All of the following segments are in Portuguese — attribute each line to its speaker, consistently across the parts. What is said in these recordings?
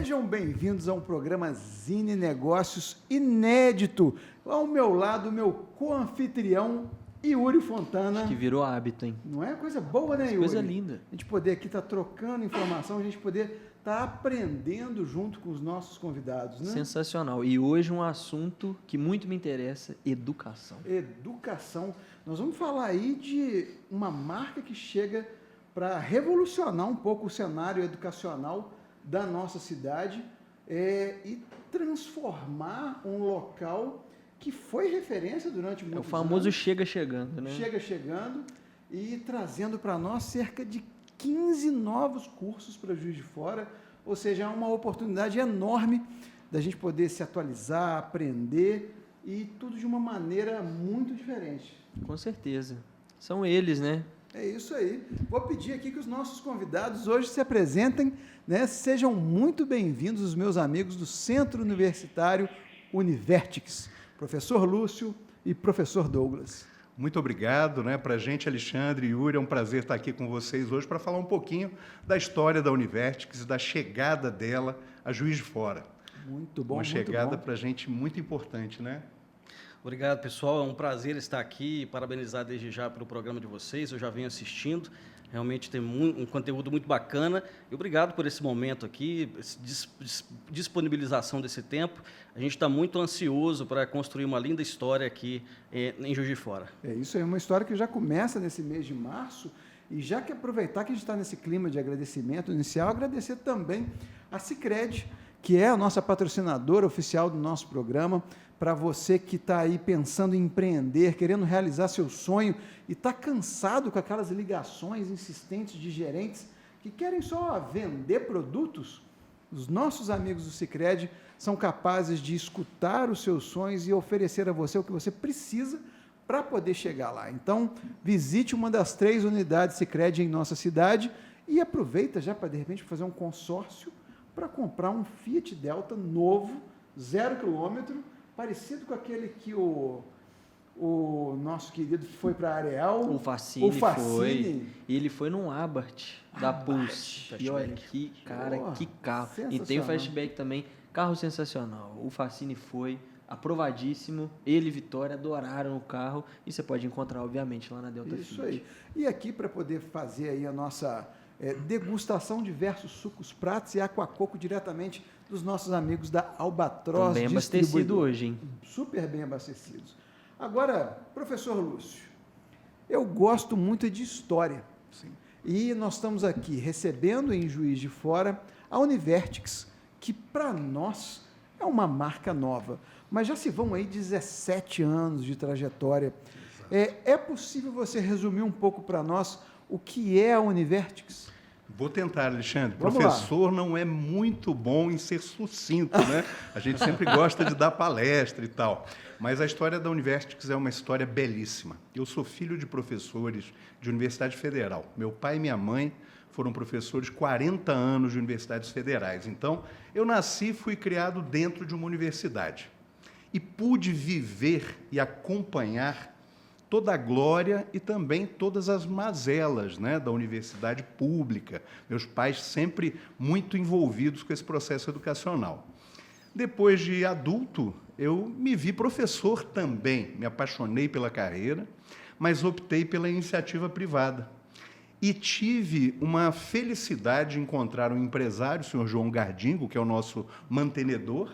Speaker 1: Sejam bem-vindos a um programa Zine Negócios inédito. Ao meu lado, meu co-anfitrião, Yuri Fontana.
Speaker 2: Acho que virou hábito, hein?
Speaker 1: Não é coisa boa, né, Yuri?
Speaker 2: Coisa linda.
Speaker 1: A gente poder aqui estar trocando informação, a gente poder estar aprendendo junto com os nossos convidados, né?
Speaker 2: Sensacional. E hoje um assunto que muito me interessa, educação.
Speaker 1: Educação. Nós vamos falar aí de uma marca que chega para revolucionar um pouco o cenário educacional da nossa cidade e transformar um local que foi referência durante muitos anos.
Speaker 2: É o famoso chega chegando, né?
Speaker 1: Chega chegando e trazendo para nós cerca de 15 novos cursos para Juiz de Fora, ou seja, é uma oportunidade enorme da gente poder se atualizar, aprender e tudo de uma maneira muito diferente.
Speaker 2: Com certeza. São eles, né?
Speaker 1: É isso aí. Vou pedir aqui que os nossos convidados hoje se apresentem, né? Sejam muito bem-vindos os meus amigos do Centro Universitário Univertix, professor Lúcio e professor Douglas.
Speaker 3: Muito obrigado, né? Para a gente, Alexandre e Yuri, é um prazer estar aqui com vocês hoje para falar um pouquinho da história da Univertix e da chegada dela a Juiz de Fora.
Speaker 1: Muito bom,
Speaker 3: uma chegada
Speaker 1: muito bom.
Speaker 3: para a gente muito importante, né?
Speaker 4: Obrigado, pessoal. É um prazer estar aqui e parabenizar desde já pelo programa de vocês. Eu já venho assistindo. Realmente tem um conteúdo muito bacana. E obrigado por esse momento aqui, disponibilização desse tempo. A gente está muito ansioso para construir uma linda história aqui em Juiz de Fora.
Speaker 1: É isso aí, uma história que já começa nesse mês de março. E já que aproveitar que a gente está nesse clima de agradecimento inicial, agradecer também a Sicredi, que é a nossa patrocinadora oficial do nosso programa. Para você que está aí pensando em empreender, querendo realizar seu sonho e está cansado com aquelas ligações insistentes de gerentes que querem só vender produtos, os nossos amigos do Sicredi são capazes de escutar os seus sonhos e oferecer a você o que você precisa para poder chegar lá. Então, visite uma das 3 unidades Sicredi em nossa cidade e aproveita já para, de repente, fazer um consórcio para comprar um Fiat Delta novo, 0 km, parecido com aquele que o nosso querido foi para a Areal.
Speaker 2: O Facine foi. E ele foi num Abarth da Pulse. E olha que cara, que carro. E tem o Fastback também. Carro sensacional. O Facine foi aprovadíssimo. Ele e Vitória adoraram o carro. E você pode encontrar, obviamente, lá na Delta Fiat.
Speaker 1: Isso aí. E aqui, para poder fazer aí a nossa degustação de diversos sucos, pratos e aquacoco diretamente dos nossos amigos da Albatroz.
Speaker 2: Bem abastecido hoje, hein?
Speaker 1: Super bem abastecidos. Agora, professor Lúcio, eu gosto muito de história. Sim. E nós estamos aqui recebendo em Juiz de Fora a Univertix, que para nós é uma marca nova, mas já se vão aí 17 anos de trajetória. É possível você resumir um pouco para nós o que é a Univertix?
Speaker 3: Vou tentar, Alexandre.
Speaker 1: Vamos
Speaker 3: Professor
Speaker 1: lá.
Speaker 3: Não é muito bom em ser sucinto, né? A gente sempre gosta de dar palestra e tal. Mas a história da Univertix é uma história belíssima. Eu sou filho de professores de Universidade Federal. Meu pai e minha mãe foram professores 40 anos de universidades federais. Então, eu nasci e fui criado dentro de uma universidade. E pude viver e acompanhar toda a glória e também todas as mazelas, né, da universidade pública. Meus pais sempre muito envolvidos com esse processo educacional. Depois de adulto, eu me vi professor também. Me apaixonei pela carreira, mas optei pela iniciativa privada. E tive uma felicidade de encontrar um empresário, o senhor João Gardingo, que é o nosso mantenedor,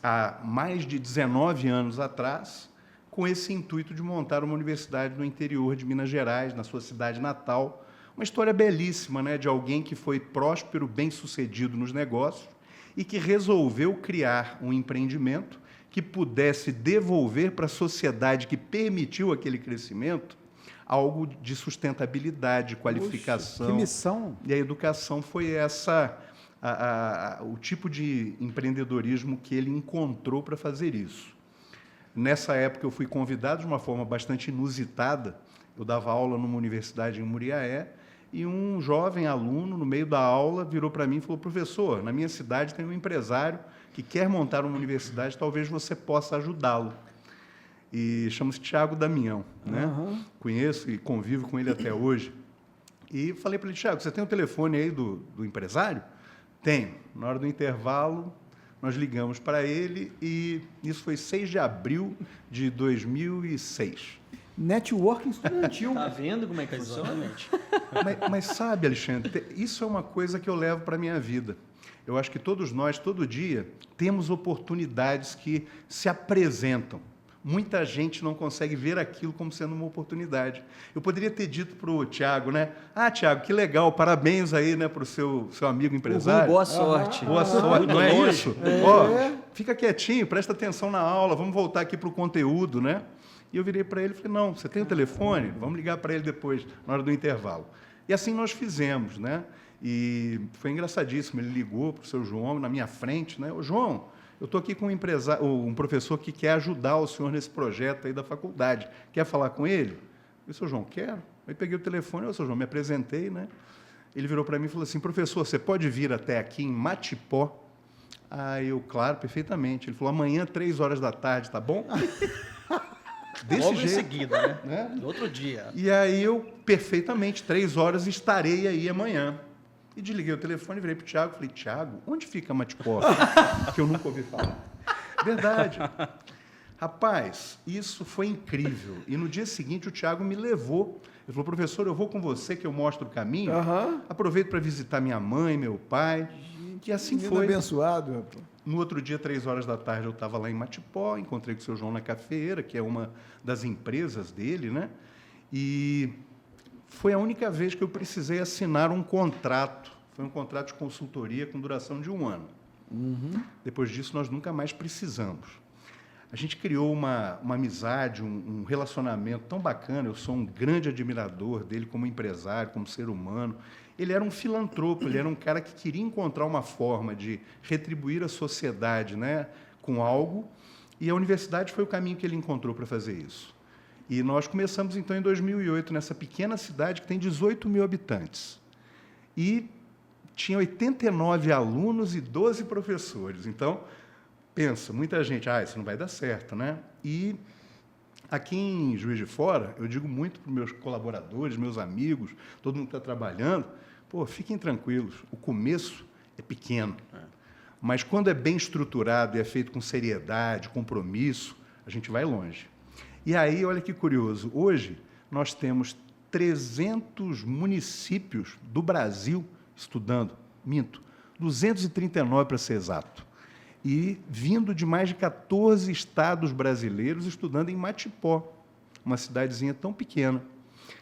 Speaker 3: há mais de 19 anos atrás, com esse intuito de montar uma universidade no interior de Minas Gerais, na sua cidade natal. Uma história belíssima, né, de alguém que foi próspero, bem-sucedido nos negócios e que resolveu criar um empreendimento que pudesse devolver para a sociedade que permitiu aquele crescimento algo de sustentabilidade, qualificação.
Speaker 1: Puxa, que missão!
Speaker 3: E a educação foi o tipo de empreendedorismo que ele encontrou para fazer isso. Nessa época, eu fui convidado de uma forma bastante inusitada. Eu dava aula numa universidade em Muriaé e um jovem aluno, no meio da aula, virou para mim e falou: professor, na minha cidade tem um empresário que quer montar uma universidade, talvez você possa ajudá-lo. E chama-se Tiago Damião, né?
Speaker 1: Uhum.
Speaker 3: Conheço e convivo com ele até hoje. E falei para ele: Tiago, você tem o telefone aí do empresário? Tenho. Na hora do intervalo, nós ligamos para ele e isso foi 6 de abril de 2006.
Speaker 1: Networking estudantil.
Speaker 2: Tá vendo como é que funciona?
Speaker 3: Mas sabe, Alexandre, isso é uma coisa que eu levo para a minha vida. Eu acho que todos nós, todo dia, temos oportunidades que se apresentam. Muita gente não consegue ver aquilo como sendo uma oportunidade. Eu poderia ter dito para o Tiago, né? Ah, Tiago, que legal, parabéns aí, né, para o seu amigo empresário.
Speaker 2: Boa sorte.
Speaker 3: Boa sorte, não é isso? Ó, fica quietinho, presta atenção na aula, vamos voltar aqui para o conteúdo, né? E eu virei para ele e falei, não, você tem o telefone? Vamos ligar para ele depois, na hora do intervalo. E assim nós fizemos, né? E foi engraçadíssimo, ele ligou para o seu João, na minha frente, né? Ô, João, eu estou aqui com um professor que quer ajudar o senhor nesse projeto aí da faculdade. Quer falar com ele? Eu disse, seu João, quero. Aí peguei o telefone, ô, seu João, me apresentei, né? Ele virou para mim e falou assim, professor, você pode vir até aqui em Matipó? Aí eu, claro, perfeitamente. Ele falou, amanhã, 3h, tá bom?
Speaker 4: Desse logo jeito, em seguida, né? No outro dia.
Speaker 3: E aí eu, perfeitamente, 3h estarei aí amanhã. E desliguei o telefone, virei para o Tiago e falei, Tiago, onde fica Matipó? Que eu nunca ouvi falar. Verdade. Rapaz, isso foi incrível. E no dia seguinte o Tiago me levou. Ele falou, professor, eu vou com você que eu mostro o caminho. Aproveito para visitar minha mãe, meu pai. E assim foi.
Speaker 1: Abençoado, rapaz.
Speaker 3: No outro dia, 3h eu estava lá em Matipó, encontrei com o seu João na cafeira, que é uma das empresas dele, né? E foi a única vez que eu precisei assinar um contrato. Foi um contrato de consultoria com duração de 1 ano. Depois disso, nós nunca mais precisamos. A gente criou uma amizade, um relacionamento tão bacana. Eu sou um grande admirador dele como empresário, como ser humano. Ele era um filantropo, ele era um cara que queria encontrar uma forma de retribuir a sociedade, né, com algo, e a universidade foi o caminho que ele encontrou para fazer isso. E nós começamos, então, em 2008, nessa pequena cidade que tem 18 mil habitantes. E tinha 89 alunos e 12 professores. Então, pensa, muita gente, isso não vai dar certo, né? E aqui em Juiz de Fora, eu digo muito para os meus colaboradores, meus amigos, todo mundo que está trabalhando, fiquem tranquilos, o começo é pequeno, mas quando é bem estruturado e é feito com seriedade, compromisso, a gente vai longe. E aí, olha que curioso, hoje nós temos 300 municípios do Brasil estudando, 239 para ser exato, e vindo de mais de 14 estados brasileiros estudando em Matipó, uma cidadezinha tão pequena.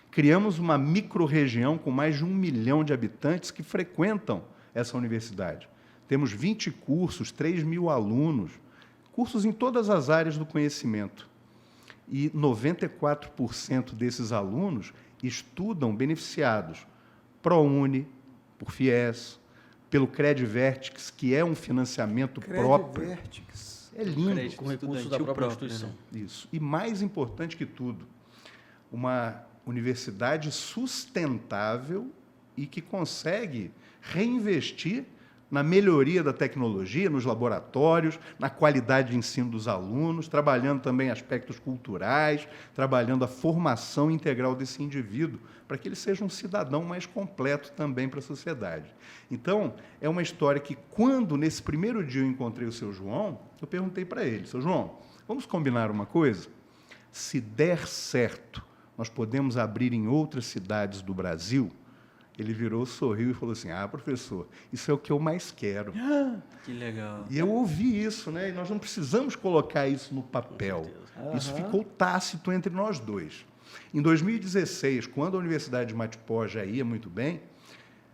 Speaker 3: Criamos uma microrregião com mais de 1 milhão de habitantes que frequentam essa universidade. Temos 20 cursos, 3 mil alunos, cursos em todas as áreas do conhecimento. E 94% desses alunos estudam beneficiados ProUni, por FIES, pelo Credvertix, que é um financiamento próprio.
Speaker 1: Credvertix.
Speaker 3: É lindo.
Speaker 4: Com recursos da própria instituição.
Speaker 3: Isso. E mais importante que tudo, uma universidade sustentável e que consegue reinvestir na melhoria da tecnologia, nos laboratórios, na qualidade de ensino dos alunos, trabalhando também aspectos culturais, trabalhando a formação integral desse indivíduo, para que ele seja um cidadão mais completo também para a sociedade. Então, é uma história que, quando, nesse primeiro dia, eu encontrei o seu João, eu perguntei para ele, seu João, vamos combinar uma coisa? Se der certo, nós podemos abrir em outras cidades do Brasil? Ele virou, sorriu e falou assim, professor, isso é o que eu mais quero.
Speaker 2: Que legal.
Speaker 3: E eu ouvi isso, né? E nós não precisamos colocar isso no papel. Isso ficou tácito entre nós dois. Em 2016, quando a Universidade de Matipó já ia muito bem,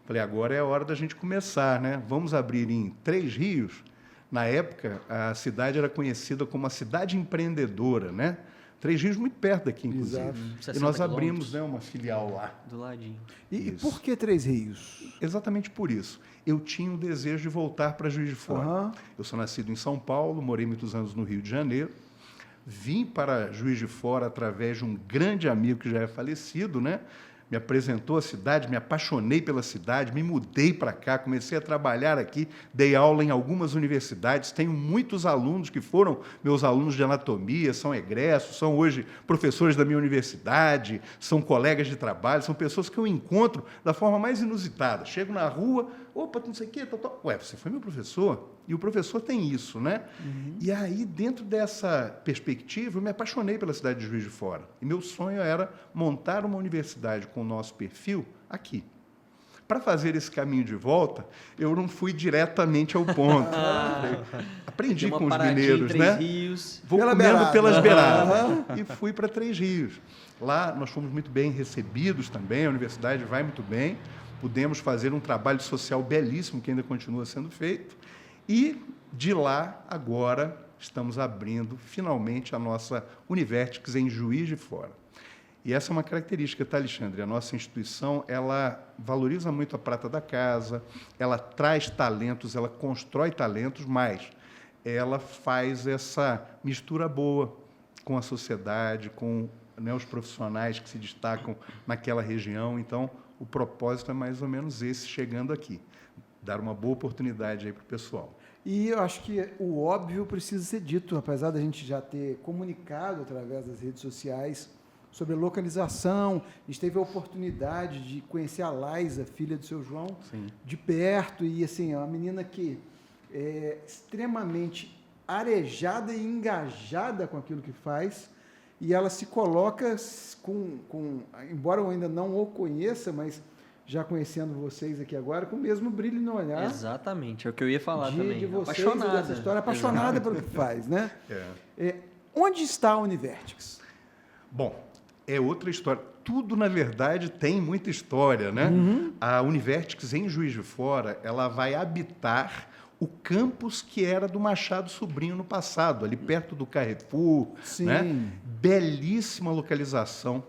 Speaker 3: falei, agora é a hora da gente começar, né? Vamos abrir em 3 rios. Na época, a cidade era conhecida como a cidade empreendedora, né? 3 Rios, muito perto daqui, inclusive.
Speaker 1: Exato.
Speaker 3: E nós abrimos, né, uma filial lá.
Speaker 2: Do ladinho.
Speaker 1: E por que 3 Rios?
Speaker 3: Exatamente por isso. Eu tinha o desejo de voltar para Juiz de Fora. Eu sou nascido em São Paulo, morei muitos anos no Rio de Janeiro. Vim para Juiz de Fora através de um grande amigo que já é falecido, né? me apresentou a cidade, me apaixonei pela cidade, me mudei para cá, comecei a trabalhar aqui, dei aula em algumas universidades, tenho muitos alunos que foram meus alunos de anatomia, são egressos, são hoje professores da minha universidade, são colegas de trabalho, são pessoas que eu encontro da forma mais inusitada. Chego na rua, opa, não sei o quê, tal. Ué, você foi meu professor? E o professor tem isso, né? E aí, dentro dessa perspectiva, eu me apaixonei pela cidade de Juiz de Fora. E meu sonho era montar uma universidade com o nosso perfil aqui. Para fazer esse caminho de volta, eu não fui diretamente ao ponto. Aprendi com os mineiros, né?
Speaker 2: Rios.
Speaker 3: Vou comendo pelas beiradas. E fui para Três Rios. Lá nós fomos muito bem recebidos também, a universidade vai muito bem. Pudemos fazer um trabalho social belíssimo, que ainda continua sendo feito. E, de lá, agora, estamos abrindo, finalmente, a nossa Univertix em Juiz de Fora. E essa é uma característica, tá, Alexandre? A nossa instituição, ela valoriza muito a prata da casa, ela traz talentos, ela constrói talentos, mas ela faz essa mistura boa com a sociedade, com, né, os profissionais que se destacam naquela região. Então, o propósito é mais ou menos esse, chegando aqui. Dar uma boa oportunidade aí para o pessoal.
Speaker 1: E eu acho que o óbvio precisa ser dito, apesar da gente já ter comunicado através das redes sociais sobre a localização. A gente teve a oportunidade de conhecer a Laisa, filha do seu João, sim, de perto. E, assim, é uma menina que é extremamente arejada e engajada com aquilo que faz. E ela se coloca embora eu ainda não o conheça, mas já conhecendo vocês aqui agora, com o mesmo brilho no olhar.
Speaker 2: Exatamente, é o que eu ia falar também.
Speaker 1: De vocês, apaixonada. Dessa história, apaixonada pelo que faz, né? Onde está a Univertix?
Speaker 3: Bom, é outra história. Tudo, na verdade, tem muita história, né? A Univertix, em Juiz de Fora, ela vai habitar o campus que era do Machado Sobrinho no passado, ali perto do Carrefour.
Speaker 1: Sim.
Speaker 3: Né? Belíssima localização.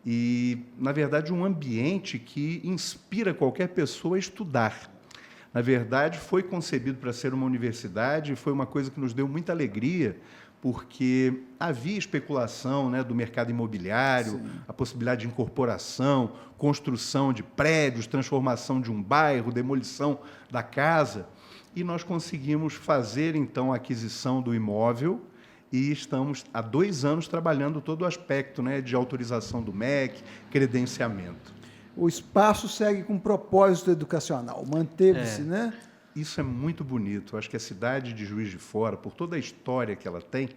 Speaker 3: E, na verdade, um ambiente que inspira qualquer pessoa a estudar. Na verdade, foi concebido para ser uma universidade e foi uma coisa que nos deu muita alegria, porque havia especulação, né, do mercado imobiliário, sim, a possibilidade de incorporação, construção de prédios, transformação de um bairro, demolição da casa. E nós conseguimos fazer, então, a aquisição do imóvel, e estamos há 2 anos trabalhando todo o aspecto, né, de autorização do MEC, credenciamento.
Speaker 1: O espaço segue com propósito educacional, manteve-se, né?
Speaker 3: Isso é muito bonito. Eu acho que a cidade de Juiz de Fora, por toda a história que ela tem,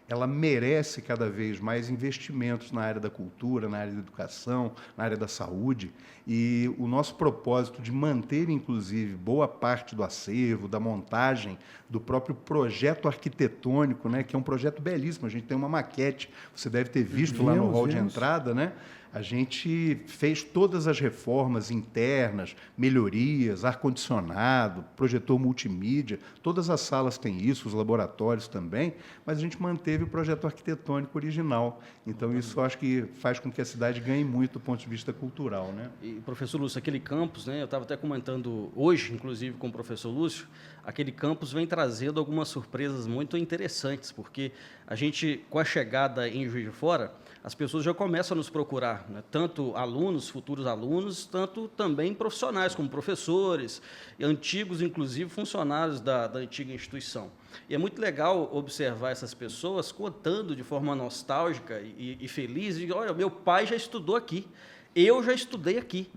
Speaker 3: ela merece cada vez mais investimentos na área da cultura, na área da educação, na área da saúde. E o nosso propósito de manter, inclusive, boa parte do acervo, da montagem, do próprio projeto arquitetônico, né, que é um projeto belíssimo. A gente tem uma maquete, você deve ter visto lá no hall de entrada, né? A gente fez todas as reformas internas, melhorias, ar-condicionado, projetor multimídia, todas as salas têm isso, os laboratórios também, mas a gente manteve o projeto arquitetônico original. Então, isso eu acho que faz com que a cidade ganhe muito do ponto de vista cultural, né?
Speaker 4: E, professor Lúcio, aquele campus, né, eu estava até comentando hoje, inclusive, com o professor Lúcio, aquele campus vem trazendo algumas surpresas muito interessantes, porque a gente, com a chegada em Juiz de Fora, as pessoas já começam a nos procurar, né? Tanto alunos, futuros alunos, tanto também profissionais, como professores, e antigos, inclusive, funcionários da antiga instituição. E é muito legal observar essas pessoas contando de forma nostálgica e feliz, de, olha, meu pai já estudou aqui, eu já estudei aqui.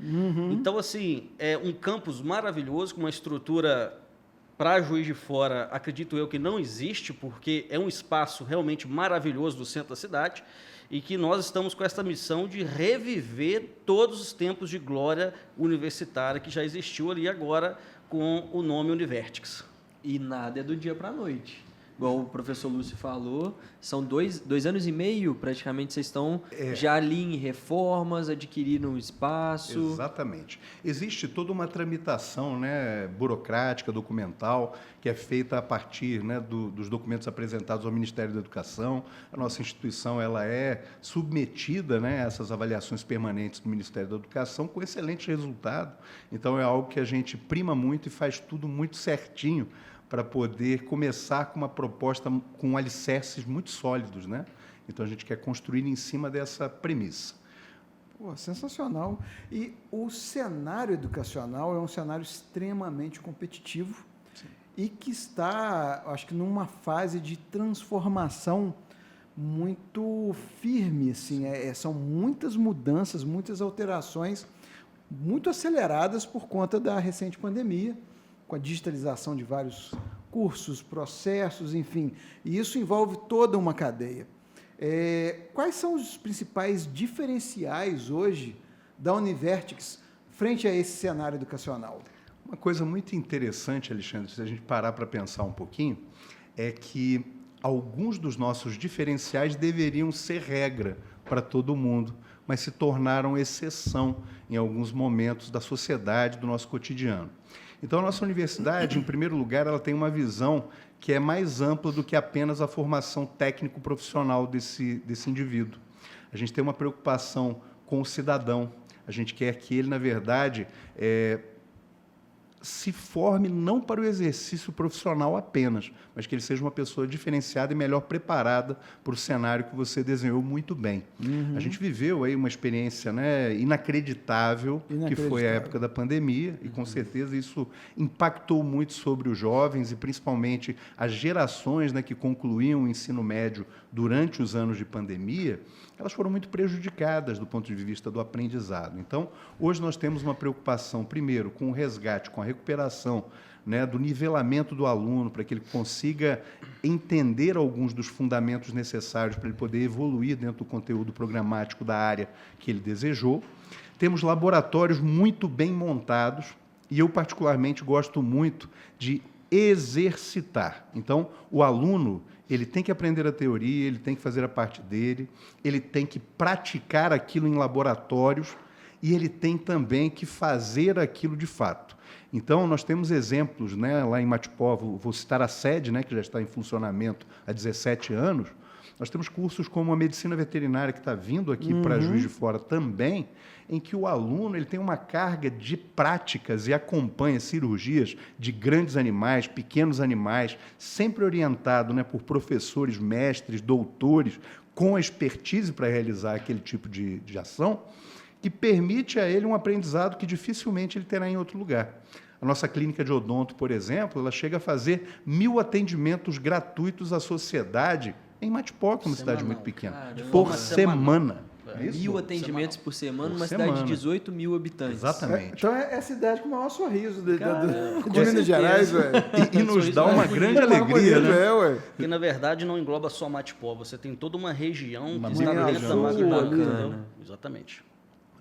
Speaker 4: Então, assim, é um campus maravilhoso, com uma estrutura para Juiz de Fora, acredito eu que não existe, porque é um espaço realmente maravilhoso do centro da cidade, e que nós estamos com essa missão de reviver todos os tempos de glória universitária que já existiu ali agora com o nome Univertix.
Speaker 2: E nada é do dia para a noite. Igual o professor Lúcio falou, são 2 anos e meio, praticamente, vocês estão já ali em reformas, adquiriram espaço.
Speaker 3: Exatamente. Existe toda uma tramitação, né, burocrática, documental, que é feita a partir, né, dos documentos apresentados ao Ministério da Educação. A nossa instituição ela é submetida, né, a essas avaliações permanentes do Ministério da Educação com excelente resultado. Então, é algo que a gente prima muito e faz tudo muito certinho, para poder começar com uma proposta com alicerces muito sólidos, né? Então, a gente quer construir em cima dessa premissa.
Speaker 1: Pô, sensacional. E o cenário educacional é um cenário extremamente competitivo. Sim. E que está, acho que, numa fase de transformação muito firme. Assim, são muitas mudanças, muitas alterações, muito aceleradas por conta da recente pandemia, com a digitalização de vários cursos, processos, enfim. E isso envolve toda uma cadeia. Quais são os principais diferenciais hoje da Univertix frente a esse cenário educacional?
Speaker 3: Uma coisa muito interessante, Alexandre, se a gente parar para pensar um pouquinho, é que alguns dos nossos diferenciais deveriam ser regra para todo mundo, mas se tornaram exceção em alguns momentos da sociedade, do nosso cotidiano. Então, a nossa universidade, em primeiro lugar, ela tem uma visão que é mais ampla do que apenas a formação técnico-profissional desse indivíduo. A gente tem uma preocupação com o cidadão. A gente quer que ele, na verdade, se forme não para o exercício profissional apenas, mas que ele seja uma pessoa diferenciada e melhor preparada para o cenário que você desenhou muito bem. Uhum. A gente viveu aí uma experiência, né, inacreditável, que foi a época da pandemia, e com certeza isso impactou muito sobre os jovens e principalmente as gerações, né, que concluíam o ensino médio durante os anos de pandemia. Elas foram muito prejudicadas do ponto de vista do aprendizado. Então, hoje nós temos uma preocupação, primeiro, com o resgate, com a recuperação, né, do nivelamento do aluno, para que ele consiga entender alguns dos fundamentos necessários para ele poder evoluir dentro do conteúdo programático da área que ele desejou. Temos laboratórios muito bem montados, e eu, particularmente, gosto muito de exercitar. Então, o aluno, ele tem que aprender a teoria, ele tem que fazer a parte dele, ele tem que praticar aquilo em laboratórios e ele tem também que fazer aquilo de fato. Então, nós temos exemplos, né, lá em Matipó, vou citar a sede, né, que já está em funcionamento há 17 anos. Nós temos cursos como a medicina veterinária, que está vindo aqui para Juiz de Fora também, em que o aluno ele tem uma carga de práticas e acompanha cirurgias de grandes animais, pequenos animais, sempre orientado, né, por professores, mestres, doutores, com expertise para realizar aquele tipo de ação, que permite a ele um aprendizado que dificilmente ele terá em outro lugar. A nossa clínica de odonto, por exemplo, ela chega a fazer 1.000 atendimentos gratuitos à sociedade em Matipó, que é uma cidade muito pequena, por semana.
Speaker 2: 1.000 atendimentos por semana, numa cidade de 18 mil habitantes.
Speaker 3: Exatamente.
Speaker 1: Então é a cidade com o maior sorriso de Minas Gerais, velho.
Speaker 3: E nos dá uma grande alegria, né?
Speaker 4: Porque, na verdade, não engloba só Matipó, você tem toda uma região que está dentro da Matipó. Exatamente.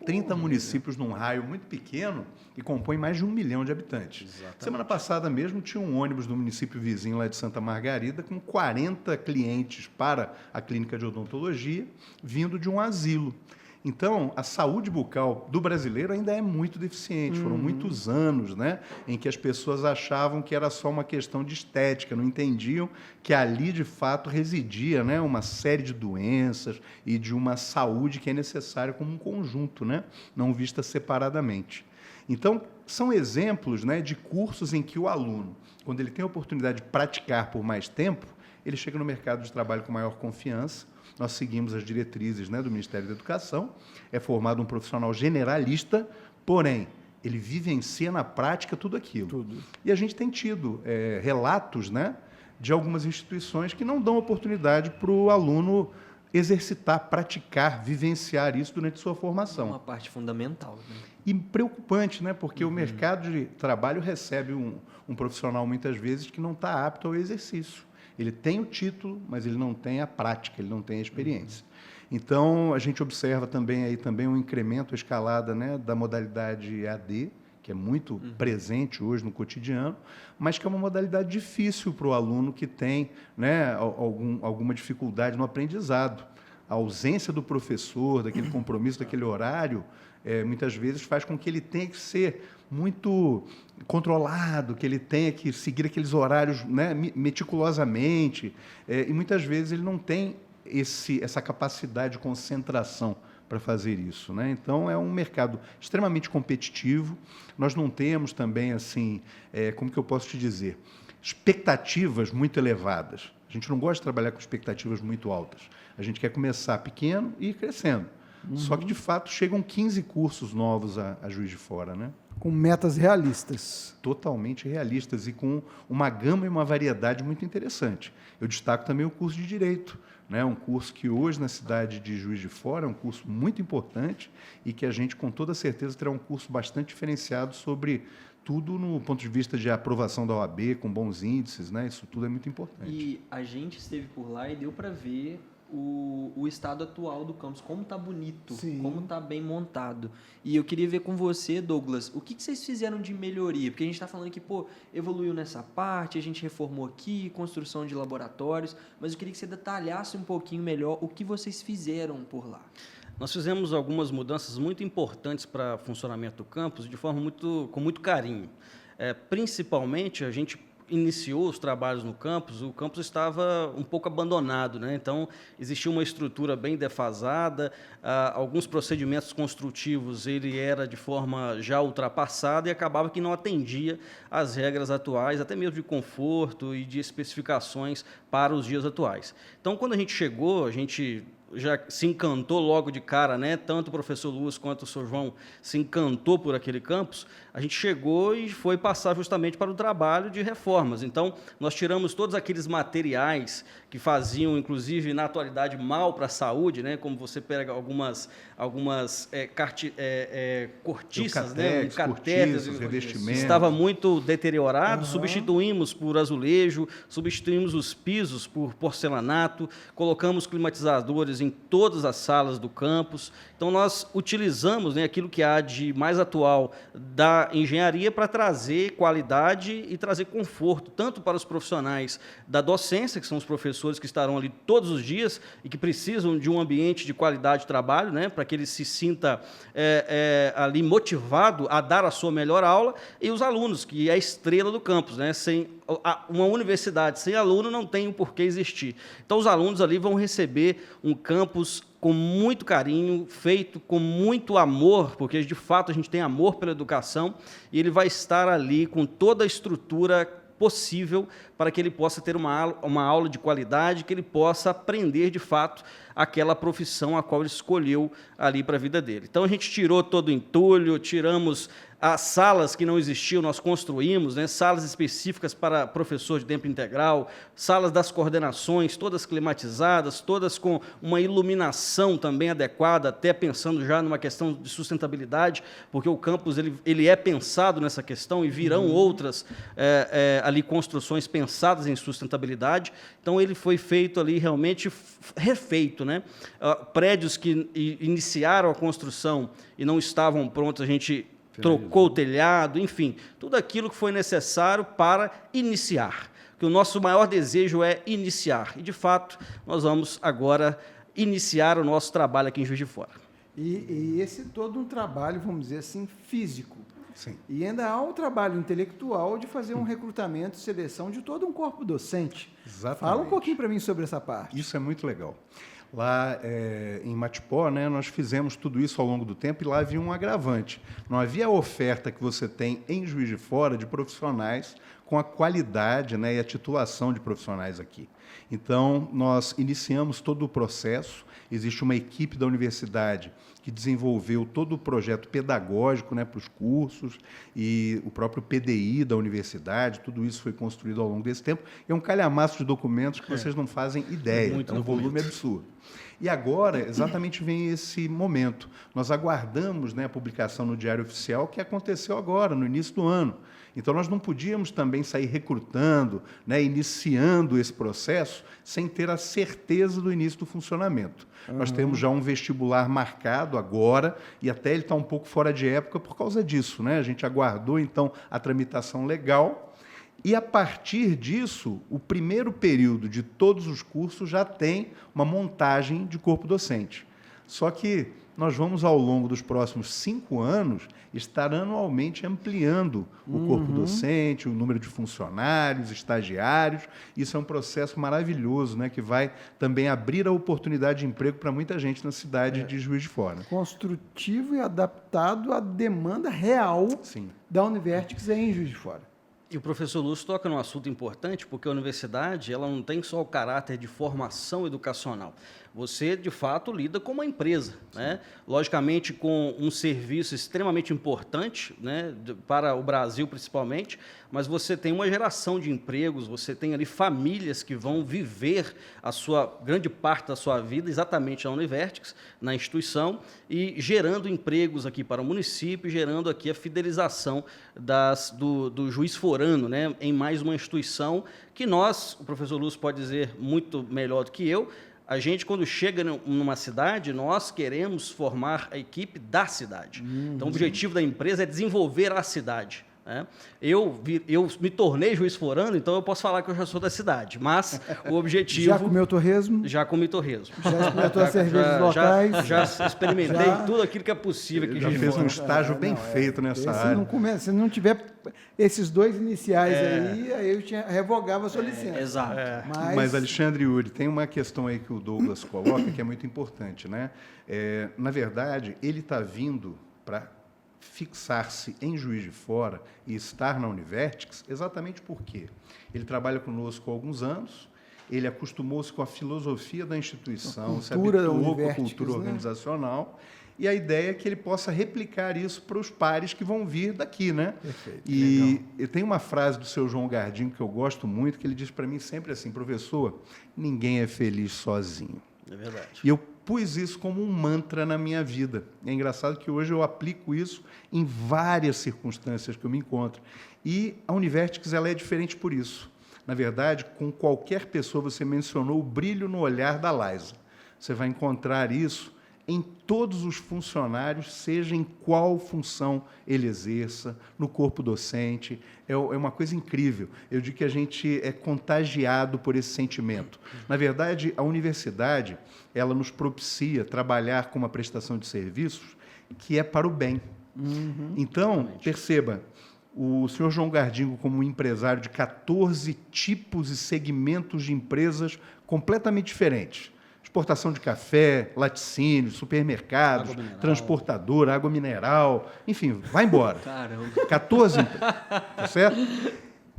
Speaker 3: 30 municípios num raio muito pequeno e compõe mais de 1 milhão de habitantes.
Speaker 4: Exatamente.
Speaker 3: Semana passada mesmo tinha um ônibus no município vizinho lá de Santa Margarida com 40 clientes para a clínica de odontologia vindo de um asilo. Então, a saúde bucal do brasileiro ainda é muito deficiente. Foram muitos anos, né, em que as pessoas achavam que era só uma questão de estética, não entendiam que ali, de fato, residia, né, uma série de doenças e de uma saúde que é necessária como um conjunto, né, não vista separadamente. Então, são exemplos, né, de cursos em que o aluno, quando ele tem a oportunidade de praticar por mais tempo, ele chega no mercado de trabalho com maior confiança. Nós seguimos as diretrizes, né, do Ministério da Educação, é formado um profissional generalista, porém, ele vivencia na prática tudo aquilo. Tudo. E a gente tem tido relatos, né, de algumas instituições que não dão oportunidade para o aluno exercitar, praticar, vivenciar isso durante sua formação.
Speaker 2: É uma parte fundamental, né?
Speaker 3: E preocupante, né, porque o mercado de trabalho recebe um profissional, muitas vezes, que não está apto ao exercício. Ele tem o título, mas ele não tem a prática, ele não tem a experiência. Então, a gente observa também um incremento, a escalada, né, da modalidade EAD, que é muito presente hoje no cotidiano, mas que é uma modalidade difícil para o aluno que tem, né, alguma dificuldade no aprendizado. A ausência do professor, daquele compromisso, daquele horário, muitas vezes faz com que ele tenha que ser muito controlado, que ele tenha que seguir aqueles horários, né, meticulosamente, e muitas vezes ele não tem essa capacidade de concentração para fazer isso, né? Então, é um mercado extremamente competitivo. Nós não temos também, assim, como que eu posso te dizer, expectativas muito elevadas. A gente não gosta de trabalhar com expectativas muito altas. A gente quer começar pequeno e ir crescendo. Só que, de fato, chegam 15 cursos novos a Juiz de Fora, né?
Speaker 1: Com metas realistas.
Speaker 3: Totalmente realistas e com uma gama e uma variedade muito interessante. Eu destaco também o curso de Direito, né? Um curso que hoje, na cidade de Juiz de Fora, é um curso muito importante e que a gente, com toda certeza, terá um curso bastante diferenciado sobre tudo no ponto de vista de aprovação da OAB, com bons índices, né? Isso tudo é muito importante.
Speaker 2: E a gente esteve por lá e deu para ver o estado atual do campus, como está bonito,
Speaker 1: Sim.
Speaker 2: como está bem montado. E eu queria ver com você, Douglas, o que vocês fizeram de melhoria? Porque a gente está falando que, evoluiu nessa parte, a gente reformou aqui, construção de laboratórios, mas eu queria que você detalhasse um pouquinho melhor o que vocês fizeram por lá.
Speaker 4: Nós fizemos algumas mudanças muito importantes para o funcionamento do campus, com muito carinho. Principalmente, a gente iniciou os trabalhos no campus, o campus estava um pouco abandonado, né? Então, existia uma estrutura bem defasada, alguns procedimentos construtivos ele era de forma já ultrapassada e acabava que não atendia às regras atuais, até mesmo de conforto e de especificações para os dias atuais. Então, quando a gente chegou, a gente já se encantou logo de cara, né? Tanto o professor Luiz quanto o Sr. João se encantou por aquele campus, a gente chegou e foi passar justamente para o trabalho de reformas. Então, nós tiramos todos aqueles materiais que faziam, inclusive, na atualidade, mal para a saúde, né? Como você pega algumas cortiças, né?
Speaker 3: Catéteres, revestimentos.
Speaker 4: Estava muito deteriorado, substituímos por azulejo, substituímos os pisos por porcelanato, colocamos climatizadores em todas as salas do campus. Então, nós utilizamos, né, aquilo que há de mais atual da engenharia para trazer qualidade e trazer conforto, tanto para os profissionais da docência, que são os professores que estarão ali todos os dias e que precisam de um ambiente de qualidade de trabalho, né, para que ele se sinta ali motivado a dar a sua melhor aula, e os alunos, que é a estrela do campus, né, uma universidade sem aluno não tem o porquê existir. Então, os alunos ali vão receber um campus com muito carinho, feito com muito amor, porque, de fato, a gente tem amor pela educação, e ele vai estar ali com toda a estrutura possível para que ele possa ter uma aula de qualidade, que ele possa aprender, de fato, aquela profissão a qual ele escolheu ali para a vida dele. Então, a gente tirou todo o entulho, tiramos as salas que não existiam, nós construímos, né, salas específicas para professor de tempo integral, salas das coordenações, todas climatizadas, todas com uma iluminação também adequada, até pensando já numa questão de sustentabilidade, porque o campus ele é pensado nessa questão e virão outras ali construções pensadas em sustentabilidade. Então, ele foi feito ali realmente refeito, né? Prédios que iniciaram a construção e não estavam prontos, a gente trocou o telhado, enfim, tudo aquilo que foi necessário para iniciar. Que o nosso maior desejo é iniciar. E, de fato, nós vamos agora iniciar o nosso trabalho aqui em Juiz de Fora.
Speaker 1: E esse todo um trabalho, vamos dizer assim, físico.
Speaker 3: Sim.
Speaker 1: E ainda há um trabalho intelectual de fazer um recrutamento e seleção de todo um corpo docente.
Speaker 3: Exatamente.
Speaker 1: Fala um pouquinho para mim sobre essa parte.
Speaker 3: Isso é muito legal. Lá em Matipó, né, nós fizemos tudo isso ao longo do tempo e lá havia um agravante. Não havia a oferta que você tem em Juiz de Fora de profissionais com a qualidade, né, e a titulação de profissionais aqui. Então, nós iniciamos todo o processo. Existe uma equipe da universidade que desenvolveu todo o projeto pedagógico, né, para os cursos, e o próprio PDI da universidade, tudo isso foi construído ao longo desse tempo. É um calhamaço de documentos que vocês não fazem ideia, é um volume absurdo. E agora, exatamente, vem esse momento. Nós aguardamos, né, a publicação no Diário Oficial, que aconteceu agora, no início do ano. Então, nós não podíamos também sair recrutando, né, iniciando esse processo, sem ter a certeza do início do funcionamento. Nós temos já um vestibular marcado agora, e até ele está um pouco fora de época por causa disso, né? A gente aguardou, então, a tramitação legal, e, a partir disso, o primeiro período de todos os cursos já tem uma montagem de corpo docente. Só que nós vamos, ao longo dos próximos 5 anos, estar anualmente ampliando o corpo docente, o número de funcionários, estagiários. Isso é um processo maravilhoso, né, que vai também abrir a oportunidade de emprego para muita gente na cidade de Juiz de Fora.
Speaker 1: Construtivo e adaptado à demanda real
Speaker 3: Sim.
Speaker 1: da Univertix em Juiz de Fora.
Speaker 4: E o professor Lúcio toca num assunto importante, porque a universidade ela não tem só o caráter de formação educacional. Você, de fato, lida com uma empresa, né? Logicamente, com um serviço extremamente importante, né, para o Brasil, principalmente, mas você tem uma geração de empregos, você tem ali famílias que vão viver a sua grande parte da sua vida exatamente na Univertix, na instituição, e gerando empregos aqui para o município, gerando aqui a fidelização do juiz forano, né, em mais uma instituição que nós, o professor Lúcio pode dizer muito melhor do que eu, a gente, quando chega numa cidade, nós queremos formar a equipe da cidade. Então, o objetivo da empresa é desenvolver a cidade. Né? Eu me tornei juiz forano, então eu posso falar que eu já sou da cidade, mas o objetivo...
Speaker 1: Já comeu torresmo?
Speaker 4: Já comi torresmo.
Speaker 1: Já experimentou as cervejas locais?
Speaker 4: Já experimentei tudo aquilo que é possível. Que
Speaker 3: já fez um estágio bem feito nessa área.
Speaker 1: Se não tiver esses dois iniciais aí eu revogava a sua licença.
Speaker 2: Exato.
Speaker 3: Mas, Alexandre e Yuri, tem uma questão aí que o Douglas coloca que é muito importante, né? Na verdade, ele está vindo para fixar-se em Juiz de Fora e estar na Univertix exatamente porque ele trabalha conosco há alguns anos, ele acostumou-se com a filosofia da instituição, se habituou com a cultura organizacional, e a ideia é que ele possa replicar isso para os pares que vão vir daqui, né?
Speaker 1: Perfeito.
Speaker 3: E eu tenho uma frase do seu João Gardinho que eu gosto muito, que ele diz para mim sempre assim: professor, ninguém é feliz sozinho.
Speaker 4: É verdade.
Speaker 3: E eu pus isso como um mantra na minha vida. É engraçado que hoje eu aplico isso em várias circunstâncias que eu me encontro. E a Univertix ela é diferente por isso. Na verdade, com qualquer pessoa, você mencionou o brilho no olhar da Laisa. Você vai encontrar isso em todos os funcionários, seja em qual função ele exerça, no corpo docente. É uma coisa incrível. Eu digo que a gente é contagiado por esse sentimento. Na verdade, a universidade ela nos propicia trabalhar com uma prestação de serviços que é para o bem. Então, perceba, o senhor João Gardingo, como um empresário de 14 tipos e segmentos de empresas completamente diferentes, exportação de café, laticínios, supermercados, transportadora, água mineral, enfim, vai embora.
Speaker 2: Caramba.
Speaker 3: 14, tá certo?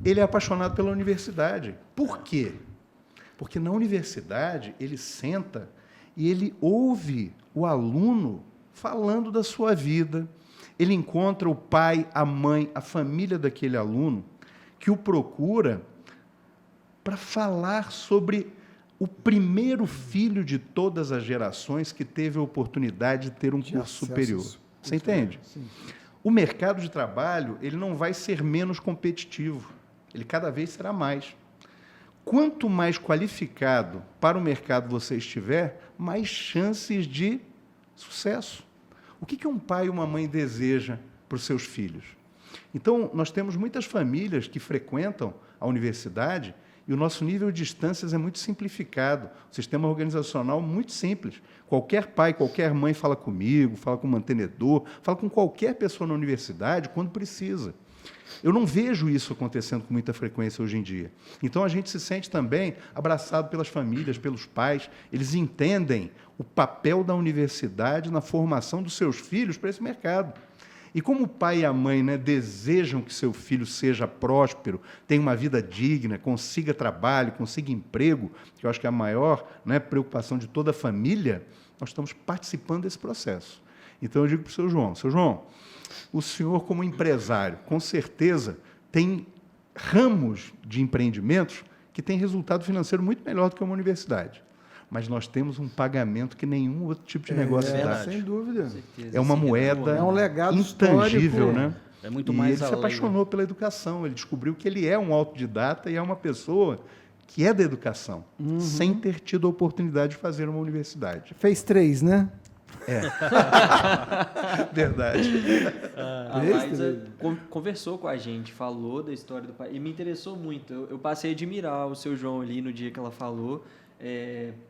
Speaker 3: Ele é apaixonado pela universidade. Por quê? Porque na universidade ele senta e ele ouve o aluno falando da sua vida. Ele encontra o pai, a mãe, a família daquele aluno que o procura para falar sobre o primeiro filho de todas as gerações que teve a oportunidade de ter um curso superior. Você entende?
Speaker 1: Sim.
Speaker 3: O mercado de trabalho ele não vai ser menos competitivo, ele cada vez será mais. Quanto mais qualificado para o mercado você estiver, mais chances de sucesso. O que um pai e uma mãe deseja para os seus filhos? Então, nós temos muitas famílias que frequentam a universidade e o nosso nível de distâncias é muito simplificado, o sistema organizacional muito simples. Qualquer pai, qualquer mãe fala comigo, fala com o mantenedor, fala com qualquer pessoa na universidade quando precisa. Eu não vejo isso acontecendo com muita frequência hoje em dia. Então, a gente se sente também abraçado pelas famílias, pelos pais. Eles entendem o papel da universidade na formação dos seus filhos para esse mercado. E como o pai e a mãe, né, desejam que seu filho seja próspero, tenha uma vida digna, consiga trabalho, consiga emprego, que eu acho que é a maior, né, preocupação de toda a família, nós estamos participando desse processo. Então, eu digo para o seu João, o senhor, como empresário, com certeza tem ramos de empreendimentos que têm resultado financeiro muito melhor do que uma universidade. Mas nós temos um pagamento que nenhum outro tipo de negócio dá.
Speaker 1: Sem dúvida.
Speaker 3: É uma moeda
Speaker 1: é um legado
Speaker 3: intangível, né?
Speaker 4: É muito mais
Speaker 3: ele se apaixonou pela educação, ele descobriu que ele é um autodidata e é uma pessoa que é da educação, sem ter tido a oportunidade de fazer uma universidade.
Speaker 1: Fez 3, né?
Speaker 3: Verdade.
Speaker 2: A Laisa conversou com a gente, falou da história do pai, e me interessou muito. Eu passei a admirar o seu João ali no dia que ela falou.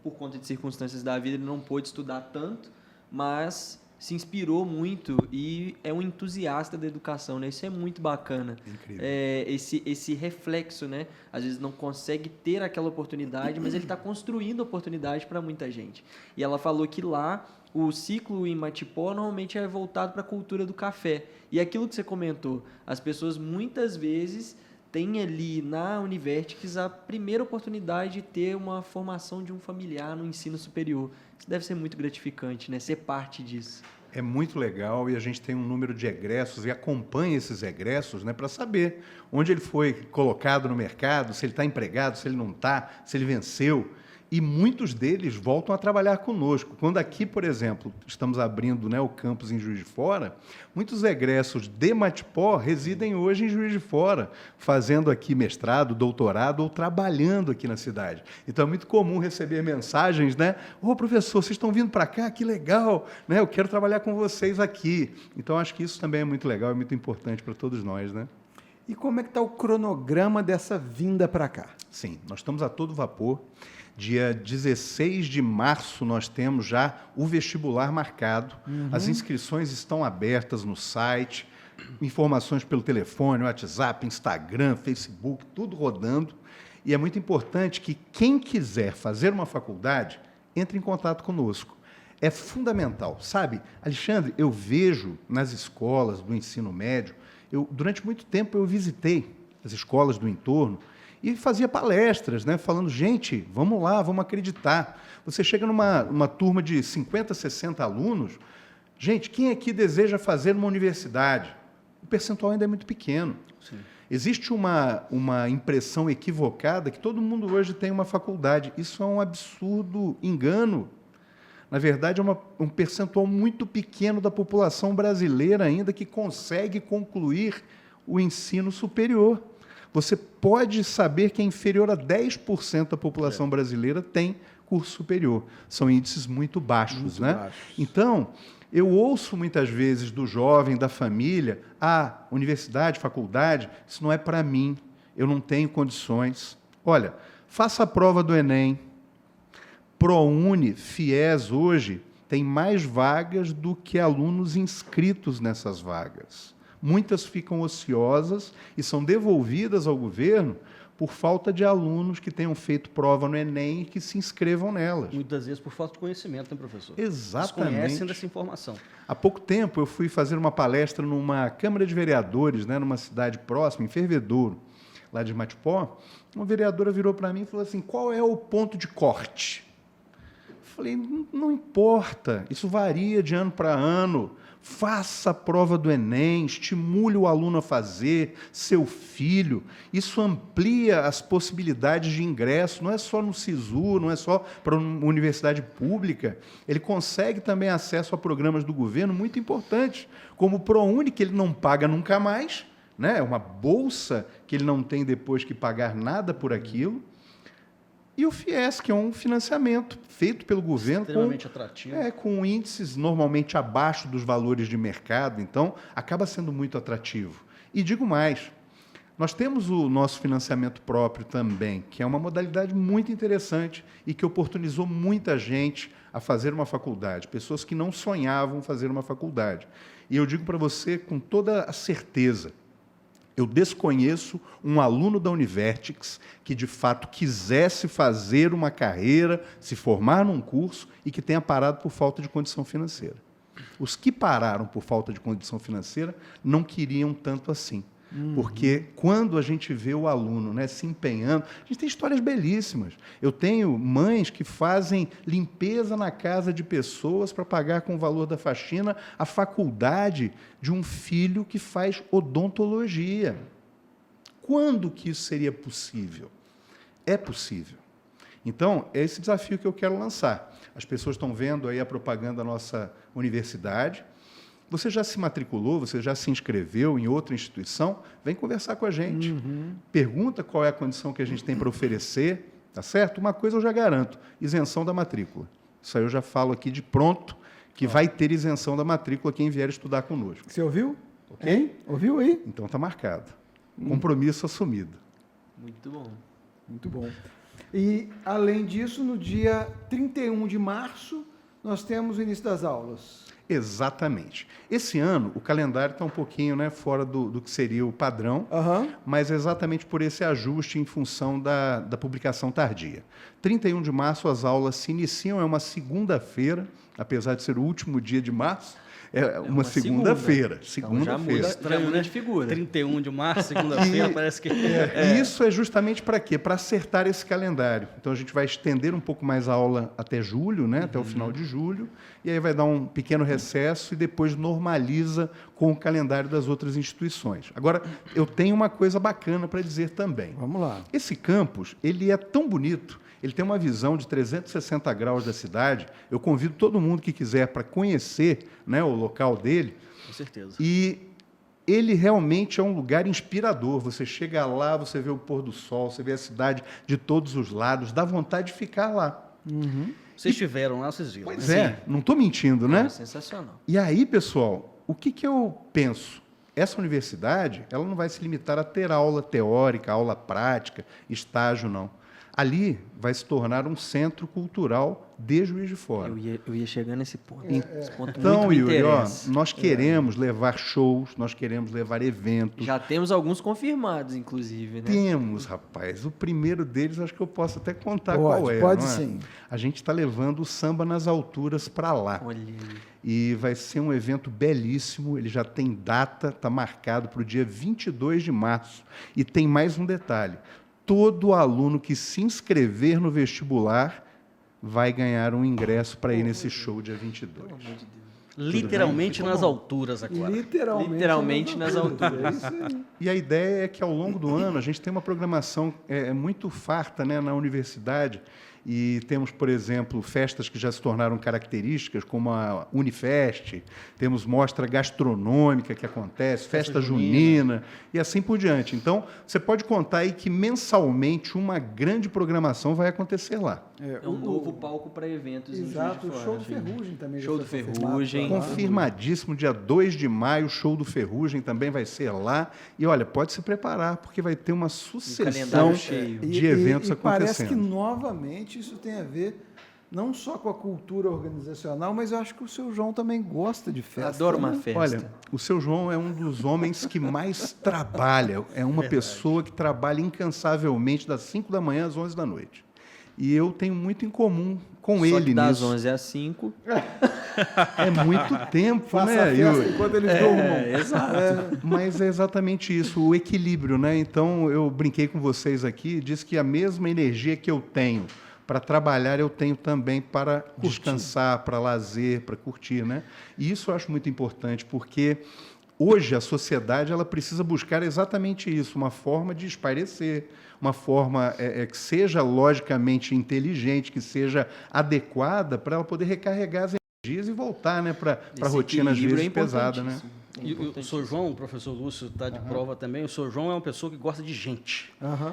Speaker 2: Por conta de circunstâncias da vida, ele não pôde estudar tanto, mas se inspirou muito e é um entusiasta da educação, né? Isso é muito bacana.
Speaker 3: Incrível.
Speaker 2: Esse reflexo, né? Às vezes não consegue ter aquela oportunidade, mas ele está construindo oportunidade para muita gente. E ela falou que lá o ciclo em Matipó normalmente é voltado para a cultura do café. E aquilo que você comentou, as pessoas muitas vezes tem ali na Univertics a primeira oportunidade de ter uma formação de um familiar no ensino superior. Isso deve ser muito gratificante, né? Ser parte disso.
Speaker 3: É muito legal e a gente tem um número de egressos e acompanha esses egressos, né, para saber onde ele foi colocado no mercado, se ele está empregado, se ele não está, se ele venceu. E muitos deles voltam a trabalhar conosco. Quando aqui, por exemplo, estamos abrindo, né, o campus em Juiz de Fora, muitos egressos de Matipó residem hoje em Juiz de Fora, fazendo aqui mestrado, doutorado ou trabalhando aqui na cidade. Então é muito comum receber mensagens, né? Ô, professor, vocês estão vindo para cá? Que legal! Né? Eu quero trabalhar com vocês aqui. Então acho que isso também é muito legal, é muito importante para todos nós, né?
Speaker 1: E como é que está o cronograma dessa vinda para cá?
Speaker 3: Sim, nós estamos a todo vapor. Dia 16 de março nós temos já o vestibular marcado. As inscrições estão abertas no site, informações pelo telefone, WhatsApp, Instagram, Facebook, tudo rodando. E é muito importante que quem quiser fazer uma faculdade, entre em contato conosco. É fundamental, sabe? Alexandre, eu vejo nas escolas do ensino médio, durante muito tempo eu visitei as escolas do entorno, e fazia palestras, né, falando, gente, vamos lá, vamos acreditar. Você chega numa turma de 50, 60 alunos, gente, quem aqui deseja fazer uma universidade? O percentual ainda é muito pequeno.
Speaker 4: Sim.
Speaker 3: Existe uma impressão equivocada que todo mundo hoje tem uma faculdade. Isso é um absurdo engano. Na verdade, é um percentual muito pequeno da população brasileira ainda que consegue concluir o ensino superior. Você pode saber que é inferior a 10% da população brasileira tem curso superior. São índices muito baixos,
Speaker 1: muito
Speaker 3: né?
Speaker 1: baixos.
Speaker 3: Então, eu ouço muitas vezes do jovem, da família, universidade, faculdade, isso não é para mim, eu não tenho condições. Olha, faça a prova do Enem. ProUni, FIES, hoje, tem mais vagas do que alunos inscritos nessas vagas. Muitas ficam ociosas e são devolvidas ao governo por falta de alunos que tenham feito prova no Enem e que se inscrevam nelas.
Speaker 4: Muitas vezes por falta de conhecimento, né, professor?
Speaker 3: Exatamente.
Speaker 4: Eles conhecem dessa informação.
Speaker 3: Há pouco tempo eu fui fazer uma palestra numa Câmara de Vereadores, né, numa cidade próxima, em Fervedouro, lá de Matipó. Uma vereadora virou para mim e falou assim, qual é o ponto de corte? Eu falei, não importa, isso varia de ano para ano. Faça a prova do Enem, estimule o aluno a fazer, seu filho. Isso amplia as possibilidades de ingresso, não é só no SISU, não é só para uma universidade pública. Ele consegue também acesso a programas do governo muito importantes, como o ProUni, que ele não paga nunca mais, né? É uma bolsa que ele não tem depois que pagar nada por aquilo. E o FIES, que é um financiamento feito pelo governo
Speaker 4: extremamente atrativo.
Speaker 3: Com índices normalmente abaixo dos valores de mercado, então acaba sendo muito atrativo. E digo mais, nós temos o nosso financiamento próprio também, que é uma modalidade muito interessante e que oportunizou muita gente a fazer uma faculdade, pessoas que não sonhavam fazer uma faculdade. E eu digo para você com toda a certeza, eu desconheço um aluno da Univertics que, de fato, quisesse fazer uma carreira, se formar num curso e que tenha parado por falta de condição financeira. Os que pararam por falta de condição financeira não queriam tanto assim. Porque quando a gente vê o aluno, né, se empenhando, a gente tem histórias belíssimas. Eu tenho mães que fazem limpeza na casa de pessoas para pagar com o valor da faxina a faculdade de um filho que faz odontologia. Quando que isso seria possível? É possível. Então, é esse desafio que eu quero lançar. As pessoas estão vendo aí a propaganda da nossa universidade. Você já se matriculou, você já se inscreveu em outra instituição? Vem conversar com a gente. Pergunta qual é a condição que a gente tem para oferecer, tá certo? Uma coisa eu já garanto, isenção da matrícula. Isso aí eu já falo aqui de pronto, que vai ter isenção da matrícula quem vier estudar conosco.
Speaker 1: Você ouviu?
Speaker 3: Ok?
Speaker 1: Hein? Ouviu aí?
Speaker 3: Então está marcado. Compromisso assumido.
Speaker 2: Muito bom.
Speaker 1: Muito bom. E, além disso, no dia 31 de março, nós temos o início das aulas.
Speaker 3: Exatamente. Esse ano, o calendário está um pouquinho, né, fora do que seria o padrão,
Speaker 1: Uhum.
Speaker 3: mas é exatamente por esse ajuste em função da publicação tardia. 31 de março, as aulas se iniciam, é uma segunda-feira, apesar de ser o último dia de março, é uma segunda-feira. Segunda-feira.
Speaker 2: Já muda de figura.
Speaker 4: 31 de março, segunda-feira, parece que...
Speaker 3: E isso é justamente para quê? Para acertar esse calendário. Então, a gente vai estender um pouco mais a aula até julho, né? Até o final de julho, e aí vai dar um pequeno recesso e depois normaliza com o calendário das outras instituições. Agora, eu tenho uma coisa bacana para dizer também.
Speaker 1: Vamos lá.
Speaker 3: Esse campus, ele é tão bonito, ele tem uma visão de 360 graus da cidade. Eu convido todo mundo que quiser para conhecer, né, o local dele.
Speaker 4: Com certeza.
Speaker 3: E ele realmente é um lugar inspirador. Você chega lá, você vê o pôr do sol, você vê a cidade de todos os lados, dá vontade de ficar lá.
Speaker 4: Vocês estiveram lá, vocês viram.
Speaker 3: Pois é, não estou mentindo, né?
Speaker 2: É sensacional.
Speaker 3: E aí, pessoal, o que eu penso? Essa universidade, ela não vai se limitar a ter aula teórica, aula prática, estágio, não. Ali vai se tornar um centro cultural de Juiz de Fora.
Speaker 2: Eu ia chegar nesse ponto. Esse ponto
Speaker 3: Então,
Speaker 2: muito me
Speaker 3: Yuri,
Speaker 2: interessa.
Speaker 3: nós queremos levar shows, nós queremos levar eventos.
Speaker 2: Já temos alguns confirmados, inclusive, né?
Speaker 3: Temos, rapaz. O primeiro deles, acho que eu posso até contar qual é.
Speaker 1: Pode
Speaker 3: não é?
Speaker 1: sim.
Speaker 3: A gente está levando o Samba nas Alturas para lá.
Speaker 2: Olha aí.
Speaker 3: E vai ser um evento belíssimo, ele já tem data, está marcado para o dia 22 de março. E tem mais um detalhe: todo aluno que se inscrever no vestibular vai ganhar um ingresso para ir nesse show dia 22.
Speaker 2: Pelo amor de Deus.
Speaker 4: Literalmente nas alturas agora.
Speaker 2: Literalmente nas alturas.
Speaker 1: É isso aí.
Speaker 3: E a ideia é que, ao longo do ano, a gente tem uma programação muito farta, né, na universidade. E temos, por exemplo, festas que já se tornaram características, como a Unifest, temos mostra gastronômica que acontece, festa junina e assim por diante. Então, você pode contar aí que mensalmente uma grande programação vai acontecer lá.
Speaker 2: É um novo palco para eventos.
Speaker 1: Exato,
Speaker 2: em
Speaker 1: o
Speaker 2: Juiz de
Speaker 1: show
Speaker 2: Fora,
Speaker 1: do Ferrugem também.
Speaker 2: Show
Speaker 1: já
Speaker 2: do
Speaker 1: foi
Speaker 2: Ferrugem.
Speaker 1: confirmado.
Speaker 3: Confirmadíssimo, dia 2 de maio, o show do Ferrugem também vai ser lá. E, olha, pode se preparar, porque vai ter uma sucessão
Speaker 2: calendário cheio.
Speaker 3: de eventos
Speaker 1: e
Speaker 3: acontecendo.
Speaker 1: Parece que, novamente, isso tem a ver não só com a cultura organizacional, mas eu acho que o seu João também gosta de festa.
Speaker 2: Adoro uma
Speaker 1: né?
Speaker 2: festa.
Speaker 3: Olha, o seu João é um dos homens que mais trabalha. É uma pessoa que trabalha incansavelmente das 5 da manhã às 11 da noite. E eu tenho muito em comum com
Speaker 2: Só
Speaker 3: ele
Speaker 2: que das
Speaker 3: nisso.
Speaker 2: 11 às 5.
Speaker 3: É muito tempo,
Speaker 1: Faça
Speaker 3: né,
Speaker 1: a festa
Speaker 3: Yuri?
Speaker 1: enquanto eles durmam.
Speaker 2: Exato.
Speaker 3: Mas é exatamente isso, o equilíbrio, né? Então, eu brinquei com vocês aqui, disse que a mesma energia que eu tenho para trabalhar, eu tenho também para descansar, para lazer, para curtir, né? E isso eu acho muito importante, porque hoje a sociedade ela precisa buscar exatamente isso, uma forma de espairecer, uma forma que seja logicamente inteligente, que seja adequada para ela poder recarregar as energias e voltar, né, para a rotina às vezes pesada, né?
Speaker 4: E o Sr. João, o professor Lúcio está de prova também, o Sr. João é uma pessoa que gosta de gente.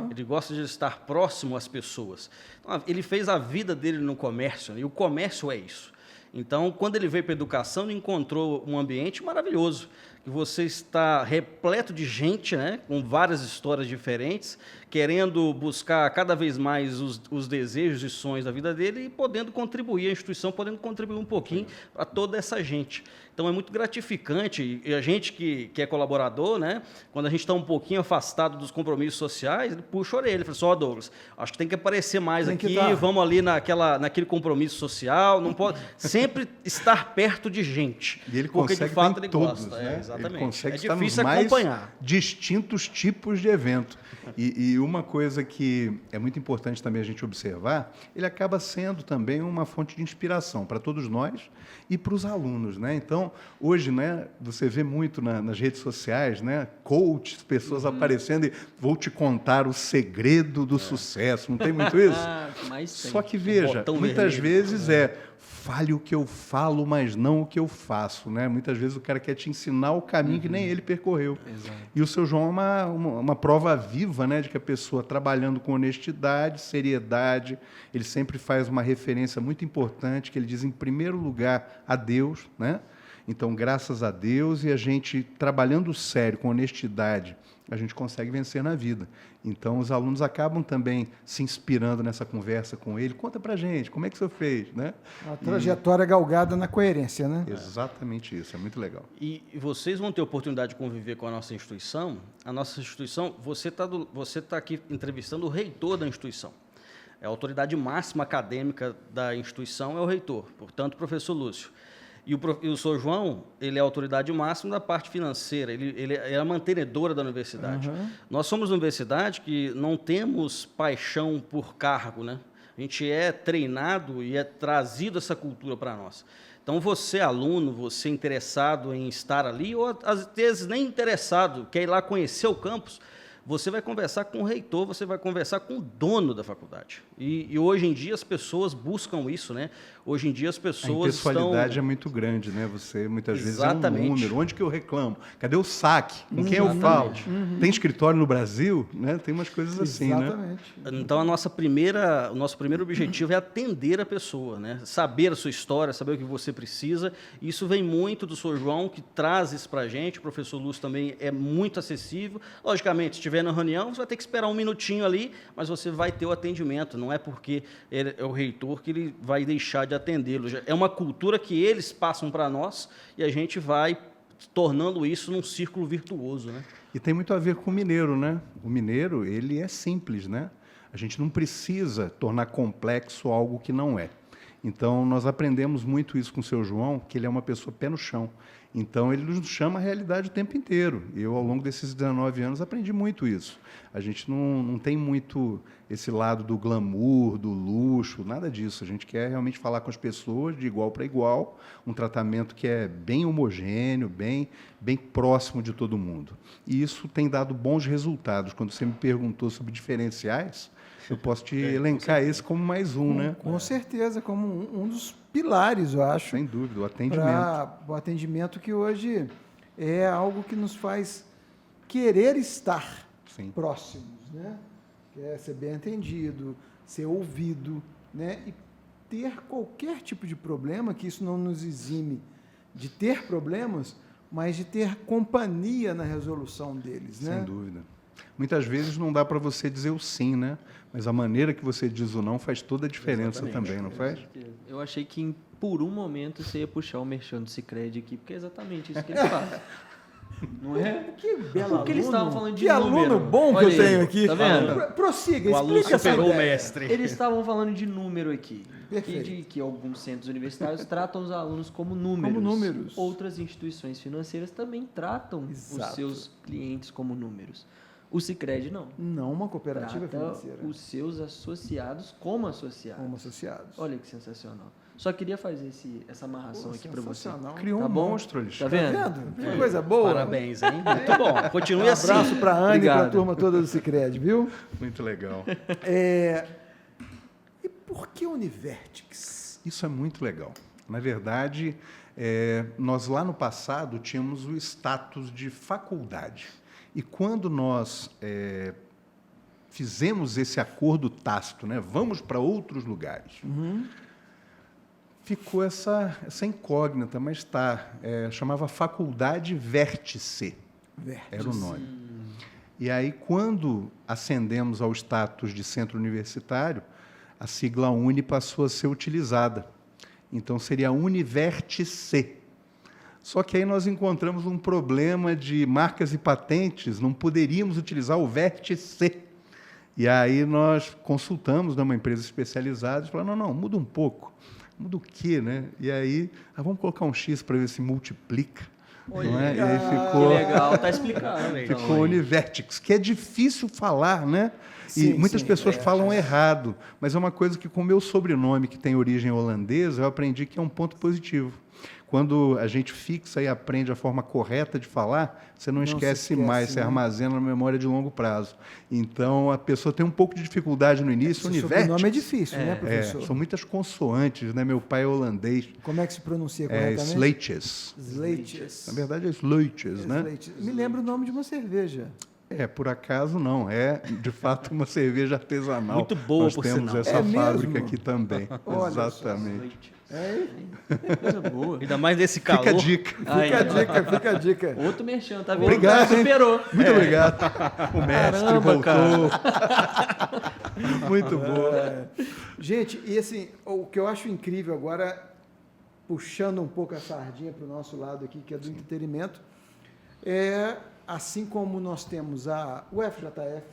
Speaker 4: Ele gosta de estar próximo às pessoas. Então, ele fez a vida dele no comércio, né? E o comércio é isso. Então, quando ele veio para a educação, ele encontrou um ambiente maravilhoso, que você está repleto de gente, né, com várias histórias diferentes, querendo buscar cada vez mais os desejos e sonhos da vida dele e podendo contribuir, a instituição podendo contribuir um pouquinho para toda essa gente. Então, é muito gratificante, e a gente que é colaborador, né, quando a gente está um pouquinho afastado dos compromissos sociais, ele puxa a orelha, ele fala assim, Douglas, acho que tem que aparecer mais aqui, vamos ali naquele compromisso social, não pode sempre estar perto de gente,
Speaker 3: e ele
Speaker 4: porque
Speaker 3: consegue
Speaker 4: de fato ele
Speaker 3: todos,
Speaker 4: gosta.
Speaker 3: né?
Speaker 4: Exatamente.
Speaker 3: Ele consegue
Speaker 4: é
Speaker 3: estar
Speaker 4: difícil
Speaker 3: nos mais
Speaker 4: acompanhar.
Speaker 3: distintos tipos de evento. E uma coisa que é muito importante também a gente observar, ele acaba sendo também uma fonte de inspiração para todos nós e para os alunos, né? Então, hoje, né, você vê muito nas redes sociais, né, coaches, pessoas aparecendo e vou te contar o segredo do sucesso. Não tem muito isso?
Speaker 2: Mas tem.
Speaker 3: Só que veja, muitas vezes fale o que eu falo, mas não o que eu faço, né? Muitas vezes o cara quer te ensinar o caminho que nem ele percorreu.
Speaker 2: Exato.
Speaker 3: E o seu João é uma prova viva, né, de que a pessoa trabalhando com honestidade, seriedade, ele sempre faz uma referência muito importante, que ele diz, em primeiro lugar, a Deus, né? Então, graças a Deus, e a gente trabalhando sério, com honestidade, a gente consegue vencer na vida. Então, os alunos acabam também se inspirando nessa conversa com ele. Conta pra gente, como é que o senhor fez, né?
Speaker 1: Uma trajetória galgada na coerência, né?
Speaker 3: Exatamente isso, é muito legal.
Speaker 4: E vocês vão ter oportunidade de conviver com a nossa instituição. A nossa instituição, você tá aqui entrevistando o reitor da instituição. A autoridade máxima acadêmica da instituição é o reitor, portanto, o professor Lúcio. E o Sr. João, ele é a autoridade máxima da parte financeira, ele é a mantenedora da universidade. Nós somos uma universidade que não temos paixão por cargo, né? A gente é treinado e é trazido essa cultura para nós. Então, você, aluno, você interessado em estar ali, ou às vezes nem interessado, quer ir lá conhecer o campus, você vai conversar com o reitor, você vai conversar com o dono da faculdade. E hoje em dia as pessoas buscam isso, né? Hoje em dia as pessoas
Speaker 3: A impessoalidade é muito grande, né? Você muitas vezes é um número. Onde que eu reclamo? Cadê o saque? Com quem eu falo? Tem escritório no Brasil? Né? Tem umas coisas assim, né?
Speaker 4: Então, o nosso primeiro objetivo é atender a pessoa, né? Saber a sua história, saber o que você precisa. Isso vem muito do Sr. João, que traz isso para a gente. O professor Lúcio também é muito acessível. Logicamente, se estiver na reunião, você vai ter que esperar um minutinho ali, mas você vai ter o atendimento. Não é porque ele é o reitor que ele vai deixar de atendê-lo. É uma cultura que eles passam para nós e a gente vai tornando isso num círculo virtuoso, né?
Speaker 3: E tem muito a ver com o mineiro, né? O mineiro, ele é simples, né? A gente não precisa tornar complexo algo que não é. Então, nós aprendemos muito isso com o seu João, que ele é uma pessoa pé no chão. Então, ele nos chama a realidade o tempo inteiro. Eu, ao longo desses 19 anos, aprendi muito isso. A gente não tem muito esse lado do glamour, do luxo, nada disso. A gente quer realmente falar com as pessoas de igual para igual, um tratamento que é bem homogêneo, bem próximo de todo mundo. E isso tem dado bons resultados. Quando você me perguntou sobre diferenciais, eu posso te elencar esse como mais um, né?
Speaker 1: Com certeza, como um dos pilares, eu acho.
Speaker 3: Sem dúvida, o atendimento.
Speaker 1: O atendimento que hoje é algo que nos faz querer estar próximos, né? Quer ser bem atendido, ser ouvido, né? E ter qualquer tipo de problema, que isso não nos exime de ter problemas, mas de ter companhia na resolução deles, né?
Speaker 3: Sem dúvida. Muitas vezes não dá para você dizer o sim, né? Mas a maneira que você diz o não faz toda a diferença também, não faz?
Speaker 2: Eu achei que por um momento você ia puxar o merchan do Sicredi aqui, porque é exatamente isso que ele faz. Não é?
Speaker 1: Que belo
Speaker 2: Porque eles estavam falando de
Speaker 1: que
Speaker 2: número.
Speaker 1: aluno bom que
Speaker 2: Olha
Speaker 1: eu tenho
Speaker 2: aí,
Speaker 1: aqui.
Speaker 2: Tá vendo?
Speaker 1: Prossiga,
Speaker 4: O aluno
Speaker 1: explica essa
Speaker 4: superou o
Speaker 1: ideia.
Speaker 4: mestre.
Speaker 2: Eles estavam falando de número aqui.
Speaker 1: Perfeito.
Speaker 2: Que alguns centros universitários tratam os alunos como números.
Speaker 1: Como números.
Speaker 2: Outras instituições financeiras também tratam os seus clientes como números. O Sicredi não.
Speaker 1: Não, uma cooperativa
Speaker 2: Trata
Speaker 1: financeira.
Speaker 2: os seus associados como associados.
Speaker 1: Como associados.
Speaker 2: Olha que sensacional. Só queria fazer essa amarração aqui para você.
Speaker 3: Criou um monstro, Alexandre.
Speaker 2: Tá vendo?
Speaker 1: Que coisa boa.
Speaker 4: Parabéns, hein? Muito bom. Continue assim.
Speaker 1: Abraço para a Ana e para a
Speaker 2: Obrigado.
Speaker 1: turma toda do Sicredi, viu?
Speaker 3: Muito legal.
Speaker 1: E por que Univertix?
Speaker 3: Isso é muito legal. Na verdade, nós lá no passado tínhamos o status de faculdade. E quando nós fizemos esse acordo tácito, né, vamos para outros lugares, ficou essa incógnita, mas chamava Faculdade Vértice, era o nome. E aí, quando ascendemos ao status de centro universitário, a sigla UNI passou a ser utilizada. Então, seria Univertice. Só que aí nós encontramos um problema de marcas e patentes, não poderíamos utilizar o Vértice. E aí nós consultamos uma empresa especializada e falamos, não, muda um pouco. Muda o quê, né? E aí, vamos colocar um X para ver se multiplica.
Speaker 2: Olha,
Speaker 3: não é? E aí ficou,
Speaker 2: que legal, tá explicado.
Speaker 3: Ficou Univertix, que é difícil falar, né?
Speaker 1: Sim,
Speaker 3: e muitas pessoas falam errado, mas é uma coisa que com o meu sobrenome, que tem origem holandesa, eu aprendi que é um ponto positivo. Quando a gente fixa e aprende a forma correta de falar, você não esquece mais, você armazena na memória de longo prazo. Então, a pessoa tem um pouco de dificuldade no início.
Speaker 1: O nome é difícil, né, professor?
Speaker 3: São muitas consoantes, né? Meu pai é holandês.
Speaker 1: Como é que se pronuncia corretamente?
Speaker 3: Sleitjes.
Speaker 1: Sleitjes.
Speaker 3: Na verdade, é Sleitjes, né?
Speaker 1: Me lembra o nome de uma cerveja.
Speaker 3: Por acaso não. É, de fato, uma cerveja artesanal.
Speaker 4: Muito boa,
Speaker 3: Nós
Speaker 4: por
Speaker 3: temos
Speaker 4: sinal.
Speaker 3: essa fábrica
Speaker 1: mesmo?
Speaker 3: aqui também.
Speaker 1: Olha
Speaker 3: Exatamente.
Speaker 2: Coisa boa.
Speaker 4: Ainda mais desse calor.
Speaker 3: Fica a dica.
Speaker 1: Fica a dica.
Speaker 2: Outro merchan, tá vendo?
Speaker 3: Obrigado, hein?
Speaker 2: Superou.
Speaker 3: Muito obrigado. O mestre
Speaker 2: Caramba,
Speaker 3: voltou. Muito boa.
Speaker 1: Gente, e assim, o que eu acho incrível agora, puxando um pouco a sardinha para o nosso lado aqui, que é do entretenimento, assim como nós temos o FJF,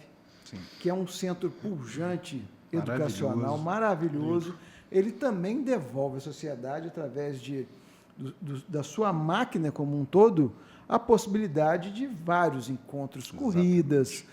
Speaker 1: que é um centro pujante educacional maravilhoso. Ele também devolve à sociedade, através da sua máquina como um todo, a possibilidade de vários encontros, corridas,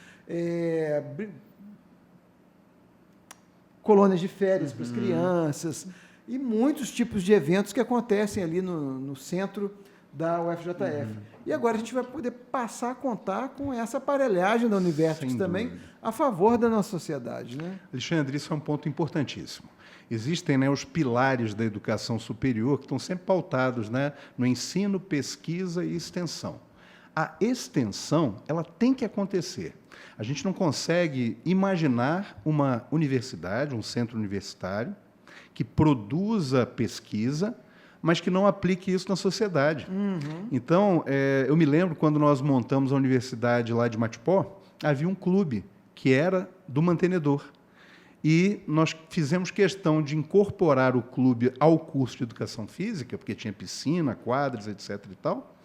Speaker 1: colônias de férias para as crianças e muitos tipos de eventos que acontecem ali no centro da UFJF. E agora a gente vai poder passar a contar com essa aparelhagem da Univertics também a favor da nossa sociedade, né?
Speaker 3: Alexandre, isso é um ponto importantíssimo. Existem, né, os pilares da educação superior que estão sempre pautados, né, no ensino, pesquisa e extensão. A extensão, ela tem que acontecer. A gente não consegue imaginar uma universidade, um centro universitário, que produza pesquisa, mas que não aplique isso na sociedade. Então, eu me lembro quando nós montamos a universidade lá de Matipó, havia um clube que era do mantenedor. E nós fizemos questão de incorporar o clube ao curso de Educação Física, porque tinha piscina, quadras, etc. e tal,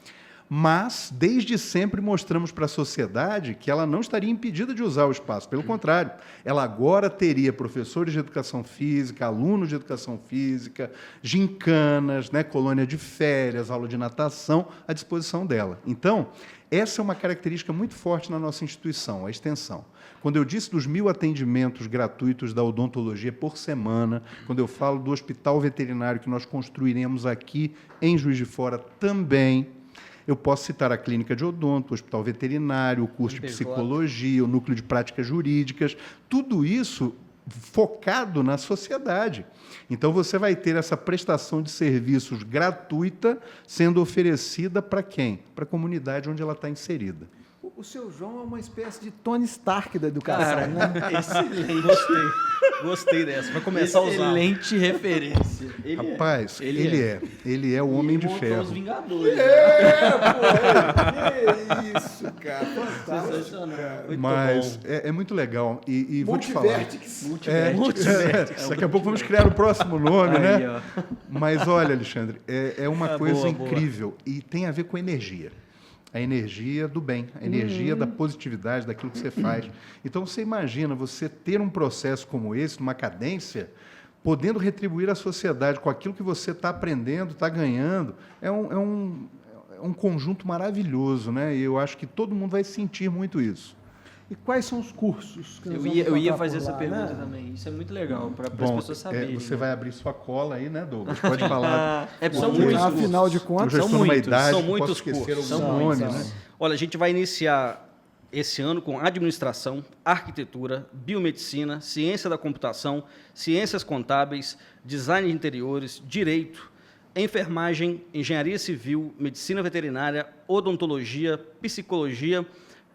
Speaker 3: mas, desde sempre, mostramos para a sociedade que ela não estaria impedida de usar o espaço. Pelo contrário, ela agora teria professores de Educação Física, alunos de Educação Física, gincanas, né, colônia de férias, aula de natação, à disposição dela. Então, essa é uma característica muito forte na nossa instituição, a extensão. Quando eu disse dos 1.000 atendimentos gratuitos da odontologia por semana, quando eu falo do hospital veterinário que nós construiremos aqui em Juiz de Fora também, eu posso citar a clínica de odonto, o hospital veterinário, o curso de psicologia, o núcleo de práticas jurídicas, tudo isso focado na sociedade. Então, você vai ter essa prestação de serviços gratuita sendo oferecida para quem? Para a comunidade onde ela está inserida.
Speaker 1: O seu João é uma espécie de Tony Stark da educação,
Speaker 2: Cara,
Speaker 1: né?
Speaker 4: Excelente. Gostei dessa. Vai começar a usar.
Speaker 2: Excelente referência.
Speaker 3: Rapaz, ele é o Homem de Ferro.
Speaker 2: Os Vingadores.
Speaker 1: Que isso, cara. Fantástico.
Speaker 2: Sensacional.
Speaker 1: Cara.
Speaker 3: Mas é muito legal. E vou te falar.
Speaker 1: Multivertics.
Speaker 3: Daqui a pouco vamos criar o próximo nome,
Speaker 2: Aí,
Speaker 3: né?
Speaker 2: ó.
Speaker 3: Mas olha, Alexandre, é uma coisa
Speaker 4: boa,
Speaker 3: incrível e tem a ver com energia. A energia do bem, a energia da positividade, daquilo que você faz. Então, você imagina você ter um processo como esse, numa cadência, podendo retribuir à sociedade com aquilo que você está aprendendo, está ganhando. É um conjunto maravilhoso, né? E eu acho que todo mundo vai sentir muito isso.
Speaker 1: E quais são os cursos que nós vamos
Speaker 2: Eu ia
Speaker 1: encontrar
Speaker 2: fazer
Speaker 1: por
Speaker 2: essa
Speaker 1: lá,
Speaker 2: pergunta
Speaker 1: né?
Speaker 2: também. Isso é muito legal para as
Speaker 3: Bom,
Speaker 2: pessoas saberem.
Speaker 3: você vai abrir sua cola aí, né, Douglas? Pode falar.
Speaker 2: São
Speaker 3: Porque
Speaker 2: muitos cursos.
Speaker 1: Afinal de
Speaker 3: eu
Speaker 1: contas,
Speaker 3: já
Speaker 4: são
Speaker 3: estou numa
Speaker 4: muitos,
Speaker 3: idade
Speaker 4: são
Speaker 3: que
Speaker 4: muitos
Speaker 3: posso esquecer
Speaker 4: cursos,
Speaker 3: alguns
Speaker 2: são
Speaker 3: nomes,
Speaker 2: muitos.
Speaker 3: né?
Speaker 4: Olha, a gente vai iniciar esse ano com administração, arquitetura, biomedicina, ciência da computação, ciências contábeis, design de interiores, direito, enfermagem, engenharia civil, medicina veterinária, odontologia, psicologia,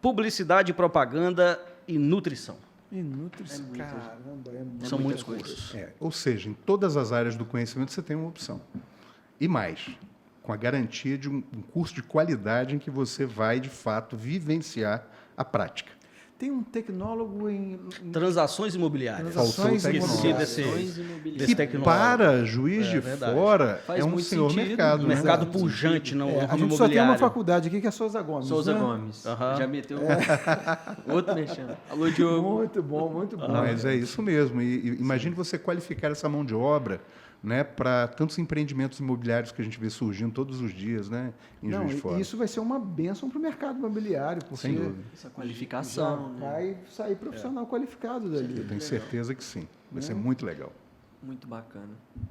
Speaker 4: publicidade e propaganda e nutrição.
Speaker 1: e nutrição. Caramba,
Speaker 4: São muitos
Speaker 2: coisa.
Speaker 4: cursos.
Speaker 3: Ou seja, em todas as áreas do conhecimento você tem uma opção. E mais, com a garantia de um curso de qualidade em que você vai, de fato, vivenciar a prática.
Speaker 1: Tem um tecnólogo em
Speaker 4: Transações imobiliárias.
Speaker 1: Transações
Speaker 3: Faltou o
Speaker 4: Esqueci
Speaker 1: imobiliárias.
Speaker 4: desse
Speaker 3: Que
Speaker 4: tecnólogo.
Speaker 3: para Juiz de
Speaker 4: verdade.
Speaker 3: Fora
Speaker 2: Faz
Speaker 3: é um
Speaker 2: muito
Speaker 3: senhor
Speaker 2: sentido,
Speaker 3: mercado.
Speaker 4: Um
Speaker 3: né?
Speaker 4: mercado
Speaker 1: Exato.
Speaker 4: pujante no
Speaker 1: a
Speaker 4: ramo
Speaker 1: gente só tem uma
Speaker 4: imobiliário.
Speaker 1: faculdade aqui que é Souza Gomes.
Speaker 2: Souza
Speaker 1: né?
Speaker 2: Gomes.
Speaker 4: Aham.
Speaker 2: Já meteu outro mexendo. Alô, Diogo.
Speaker 1: Muito bom, muito bom.
Speaker 3: Mas é isso mesmo. E imagine você qualificar essa mão de obra, né, para tantos empreendimentos imobiliários que a gente vê surgindo todos os dias, né, em
Speaker 1: Não,
Speaker 3: Juiz de Fora.
Speaker 1: e isso vai ser uma bênção para o mercado imobiliário, porque
Speaker 3: Sem dúvida.
Speaker 2: Essa
Speaker 1: já
Speaker 2: qualificação, né?
Speaker 1: vai sair profissional qualificado dali.
Speaker 3: Eu tenho certeza que sim. Vai
Speaker 1: Né?
Speaker 3: ser muito legal.
Speaker 2: Muito bacana.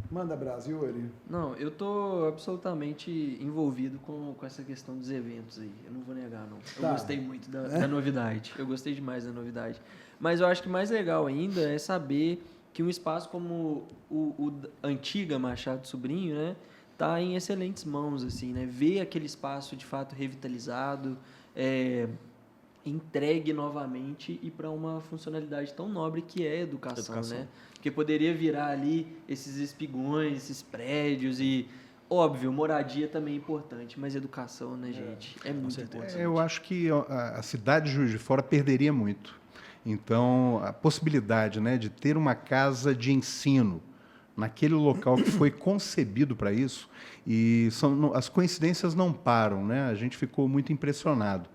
Speaker 1: Manda Brasil, Yuri.
Speaker 2: Não, eu tô absolutamente envolvido com essa questão dos eventos aí. Eu não vou negar, não. Eu
Speaker 1: Tá.
Speaker 2: gostei muito da novidade. Eu gostei demais da novidade. Mas eu acho que mais legal ainda é saber que um espaço como o antiga Machado Sobrinho, né, tá em excelentes mãos, assim, né? Ver aquele espaço de fato revitalizado, entregue novamente e para uma funcionalidade tão nobre que é a educação, né? Porque poderia virar ali esses espigões, esses prédios e, óbvio, moradia também é importante, mas educação, né, gente? É muito importante.
Speaker 3: Eu acho que a cidade de Juiz de Fora perderia muito. Então, a possibilidade, né, de ter uma casa de ensino naquele local que foi concebido para isso, e as coincidências não param, né? A gente ficou muito impressionado.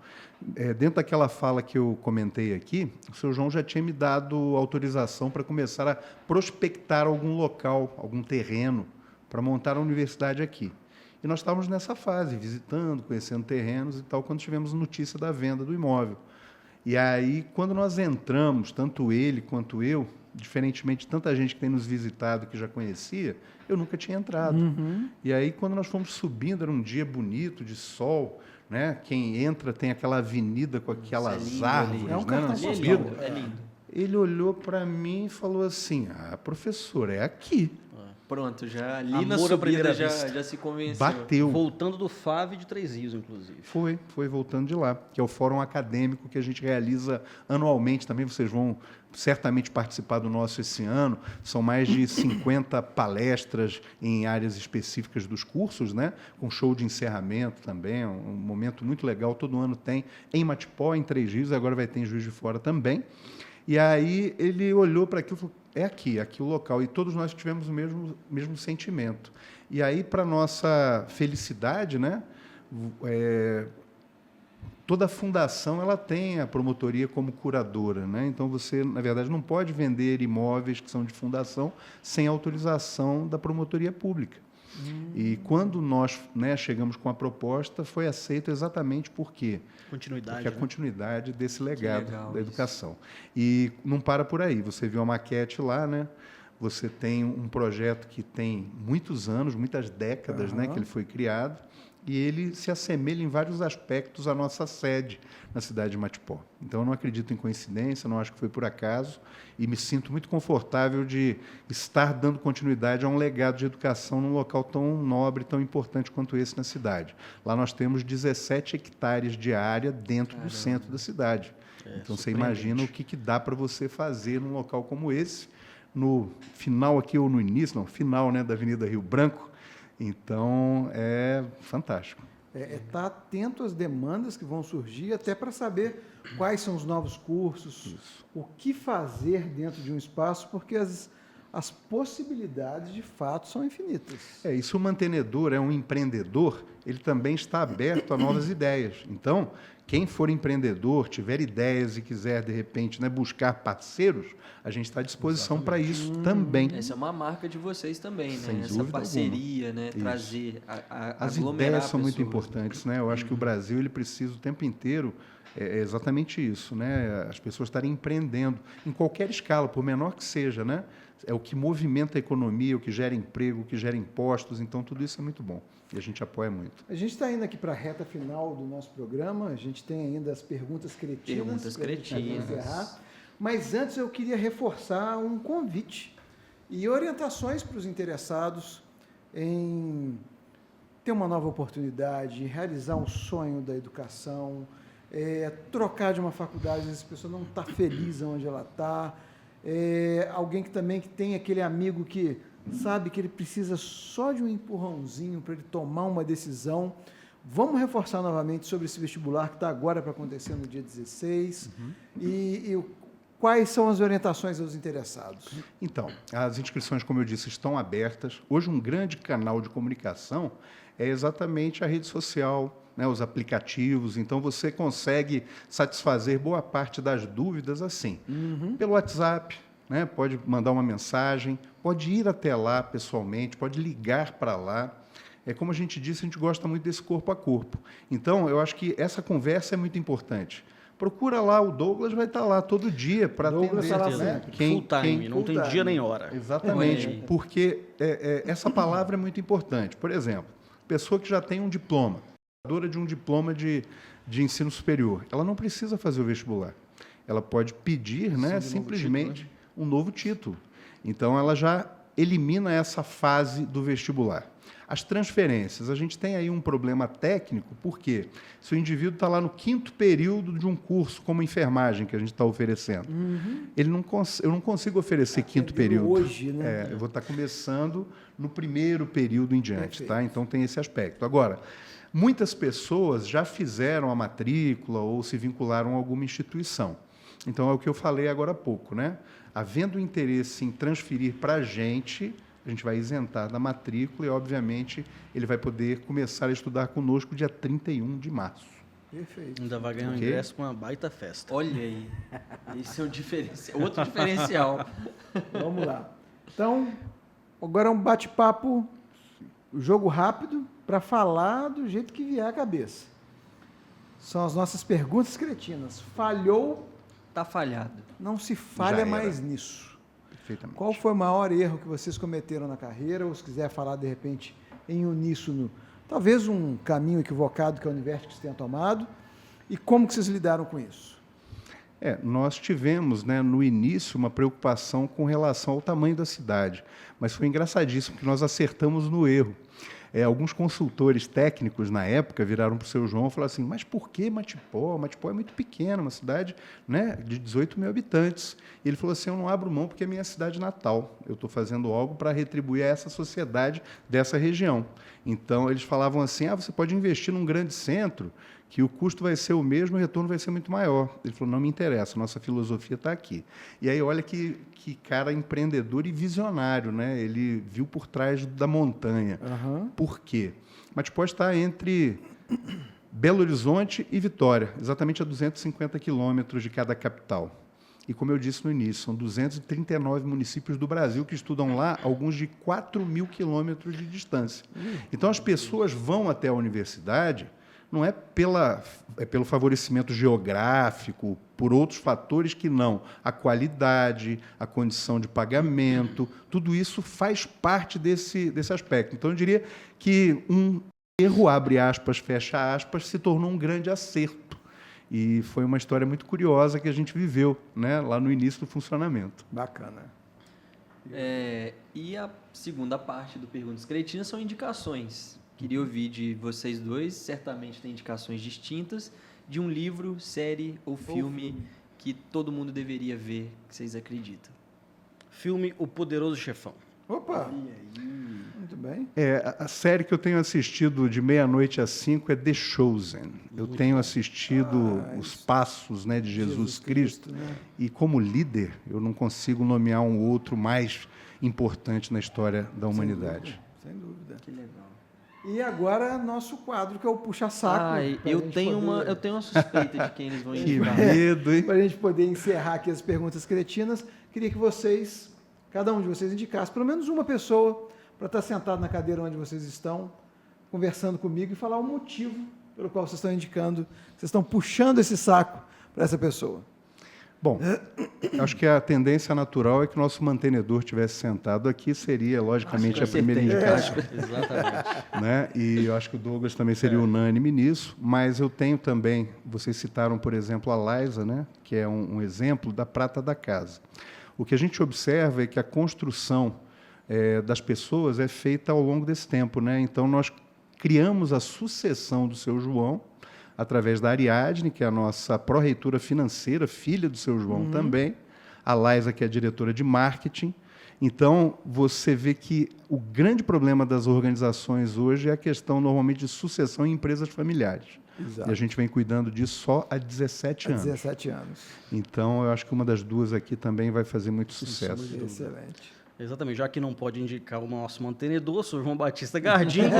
Speaker 3: Dentro daquela fala que eu comentei aqui, o seu João já tinha me dado autorização para começar a prospectar algum local, algum terreno, para montar a universidade aqui. E nós estávamos nessa fase, visitando, conhecendo terrenos e tal, quando tivemos notícia da venda do imóvel. E aí, quando nós entramos, tanto ele quanto eu, diferentemente de tanta gente que tem nos visitado que já conhecia, eu nunca tinha entrado. E aí, quando nós fomos subindo, era um dia bonito, de sol, né? Quem entra tem aquela avenida com aquelas árvores,
Speaker 1: é um cartão
Speaker 3: postal.
Speaker 2: É lindo.
Speaker 3: Ele olhou para mim e falou assim, professor, é aqui.
Speaker 2: Pronto, já ali
Speaker 4: Amor
Speaker 2: na
Speaker 4: à
Speaker 2: subida
Speaker 4: primeira
Speaker 2: já
Speaker 4: vista.
Speaker 2: se convenceu.
Speaker 3: Bateu.
Speaker 4: Voltando do FAV de Três Rios, inclusive.
Speaker 3: Foi voltando de lá, que é o fórum acadêmico que a gente realiza anualmente. Também vocês vão certamente participar do nosso esse ano. São mais de 50 palestras em áreas específicas dos cursos, né? Com show de encerramento também, um momento muito legal. Todo ano tem em Matipó, em Três Rios, agora vai ter em Juiz de Fora também. E aí ele olhou para aquilo e falou, é aqui o local. E todos nós tivemos o mesmo sentimento. E aí, para nossa felicidade, né, toda a fundação ela tem a promotoria como curadora, né? Então, você, na verdade, não pode vender imóveis que são de fundação sem autorização da promotoria pública. E quando nós, né, chegamos com a proposta, foi aceito exatamente por quê?
Speaker 4: Continuidade.
Speaker 3: Porque a continuidade desse legado da educação.
Speaker 2: Isso.
Speaker 3: E não para por aí. Você viu a maquete lá, né? Você tem um projeto que tem muitos anos, muitas décadas, né, que ele foi criado, e ele se assemelha em vários aspectos à nossa sede na cidade de Matipó. Então, eu não acredito em coincidência, não acho que foi por acaso, e me sinto muito confortável de estar dando continuidade a um legado de educação num local tão nobre, tão importante quanto esse na cidade. Lá nós temos 17 hectares de área dentro do centro da cidade. Então, você imagina o que dá para você fazer num local como esse, no final aqui, ou no início, não, final, né, da Avenida Rio Branco. Então, é fantástico.
Speaker 1: Estar atento às demandas que vão surgir, até para saber quais são os novos cursos, o que fazer dentro de um espaço, porque as possibilidades, de fato, são infinitas.
Speaker 3: E se o mantenedor é um empreendedor, ele também está aberto a novas ideias. Então, quem for empreendedor, tiver ideias e quiser, de repente, né, buscar parceiros, a gente está à disposição para isso também.
Speaker 2: Essa é uma marca de vocês também, né?
Speaker 3: Sem
Speaker 2: Essa parceria, né?
Speaker 3: Isso.
Speaker 2: Trazer,
Speaker 3: As ideias são muito importantes, né? Eu acho que o Brasil ele precisa o tempo inteiro exatamente isso, né? As pessoas estarem empreendendo em qualquer escala, por menor que seja, né? É o que movimenta a economia, o que gera emprego, o que gera impostos, então tudo isso é muito bom e a gente apoia muito.
Speaker 1: A gente está indo aqui para a reta final do nosso programa, a gente tem ainda as perguntas cretinas. Encerrar, mas antes eu queria reforçar um convite e orientações para os interessados em ter uma nova oportunidade, realizar um sonho da educação, trocar de uma faculdade, às vezes a pessoa não está feliz onde ela está, alguém que também tem aquele amigo que sabe que ele precisa só de um empurrãozinho para ele tomar uma decisão. Vamos reforçar novamente sobre esse vestibular que está agora para acontecer no dia 16 e quais são as orientações aos interessados?
Speaker 3: Então, as inscrições, como eu disse, estão abertas. Hoje, um grande canal de comunicação é exatamente a rede social, né, os aplicativos. Então, você consegue satisfazer boa parte das dúvidas assim, pelo WhatsApp, né, pode mandar uma mensagem, pode ir até lá pessoalmente, pode ligar para lá. Como a gente disse, a gente gosta muito desse corpo a corpo. Então, eu acho que essa conversa é muito importante. Procura lá, o Douglas vai estar lá todo dia para atender.
Speaker 1: Né?
Speaker 4: Full time, não tem dia nem hora.
Speaker 3: Exatamente, porque essa palavra é muito importante. Por exemplo, pessoa que já tem um diploma, de um diploma de ensino superior, ela não precisa fazer o vestibular. Ela pode pedir, né, simplesmente um novo título. Então, ela já elimina essa fase do vestibular. As transferências, a gente tem aí um problema técnico, porque se o indivíduo está lá no 5º período de um curso, como enfermagem, que a gente está oferecendo, eu não consigo oferecer 5º período.
Speaker 1: Hoje, né?
Speaker 3: Eu vou estar começando no 1º período em diante, tá? Então, tem esse aspecto. Agora, muitas pessoas já fizeram a matrícula ou se vincularam a alguma instituição. Então, é o que eu falei agora há pouco, né? Havendo interesse em transferir para a gente, a gente vai isentar da matrícula e, obviamente, ele vai poder começar a estudar conosco dia 31 de março.
Speaker 1: Perfeito.
Speaker 4: Ainda vai ganhar um ingresso com uma baita festa.
Speaker 2: Olha aí, esse é o outro diferencial.
Speaker 1: Vamos lá. Então, agora é um bate-papo, jogo rápido, para falar do jeito que vier à cabeça. São as nossas perguntas cretinas. Falhou,
Speaker 2: Tá falhado.
Speaker 1: não se falha mais nisso.
Speaker 3: Perfeitamente.
Speaker 1: Qual foi o maior erro que vocês cometeram na carreira? Ou se quiser falar, de repente, em uníssono, talvez um caminho equivocado que a Univertics tenha tomado, e como que vocês lidaram com isso?
Speaker 3: Nós tivemos, né, no início, uma preocupação com relação ao tamanho da cidade, mas foi engraçadíssimo que nós acertamos no erro. Alguns consultores técnicos, na época, viraram para o seu João e falaram assim, mas por que Matipó? Matipó é muito pequena, uma cidade, né, de 18 mil habitantes. E ele falou assim, eu não abro mão porque é minha cidade natal. Eu estou fazendo algo para retribuir a essa sociedade dessa região. Então, eles falavam assim, você pode investir num grande centro, que o custo vai ser o mesmo e o retorno vai ser muito maior. Ele falou, não me interessa, nossa filosofia está aqui. E aí, olha que cara empreendedor e visionário, né? Ele viu por trás da montanha.
Speaker 1: Uhum.
Speaker 3: Por quê? Matipó está entre Belo Horizonte e Vitória, exatamente a 250 quilômetros de cada capital. E, como eu disse no início, são 239 municípios do Brasil que estudam lá, alguns de 4 mil quilômetros de distância. Então, as pessoas vão até a universidade não é pelo favorecimento geográfico, por outros fatores que não. A qualidade, a condição de pagamento, tudo isso faz parte desse aspecto. Então, eu diria que um erro, abre aspas, fecha aspas, se tornou um grande acerto. E foi uma história muito curiosa que a gente viveu, né, lá no início do funcionamento.
Speaker 1: Bacana.
Speaker 2: E a segunda parte do Perguntas Cretinas são indicações. Queria ouvir de vocês dois, certamente tem indicações distintas, de um livro, série ou filme que todo mundo deveria ver, que vocês acreditam.
Speaker 4: Filme O Poderoso Chefão.
Speaker 1: Opa! Muito bem.
Speaker 3: A série que eu tenho assistido de meia-noite às 5 é The Chosen. Eu tenho assistido Os Passos, né, de Jesus Cristo.
Speaker 1: Né?
Speaker 3: E como líder, eu não consigo nomear um outro mais importante na história da humanidade.
Speaker 1: Sem dúvida.
Speaker 2: Que legal.
Speaker 1: E agora, nosso quadro, que é o Puxa-Saco.
Speaker 2: Eu tenho uma suspeita de quem eles vão
Speaker 3: Que
Speaker 2: indicar.
Speaker 3: medo, hein?
Speaker 1: Para a gente poder encerrar aqui as perguntas cretinas, queria que vocês, cada um de vocês, indicasse pelo menos uma pessoa para estar sentado na cadeira onde vocês estão, conversando comigo e falar o motivo pelo qual vocês estão indicando, vocês estão puxando esse saco para essa pessoa.
Speaker 3: Bom, acho que a tendência natural é que o nosso mantenedor estivesse sentado aqui, seria, logicamente, a primeira indicação.
Speaker 4: Exatamente.
Speaker 3: Né? E eu acho que o Douglas também seria unânime nisso, mas eu tenho também, vocês citaram, por exemplo, a Liza, né? Que é um exemplo da prata da casa. O que a gente observa é que a construção das pessoas é feita ao longo desse tempo, né? Então, nós criamos a sucessão do seu João, através da Ariadne, que é a nossa pró-reitora financeira, filha do seu João também, a Liza, que é a diretora de marketing. Então, você vê que o grande problema das organizações hoje é a questão, normalmente, de sucessão em empresas familiares.
Speaker 1: Exato.
Speaker 3: E a gente vem cuidando disso só há 17 anos.
Speaker 1: 17 anos.
Speaker 3: Então, eu acho que uma das duas aqui também vai fazer muito sucesso.
Speaker 1: Excelente.
Speaker 4: Exatamente, já que não pode indicar o nosso mantenedor, sou João Batista Gardinho.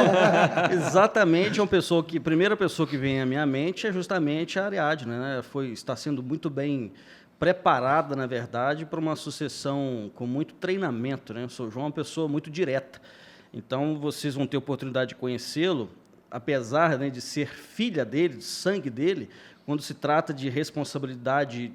Speaker 4: Exatamente, a primeira pessoa que vem à minha mente é justamente a Ariadne, né? Está sendo muito bem preparada, na verdade, para uma sucessão com muito treinamento, né? O Sr. João é uma pessoa muito direta. Então, vocês vão ter oportunidade de conhecê-lo, apesar, né, de ser filha dele, de sangue dele, quando se trata de responsabilidade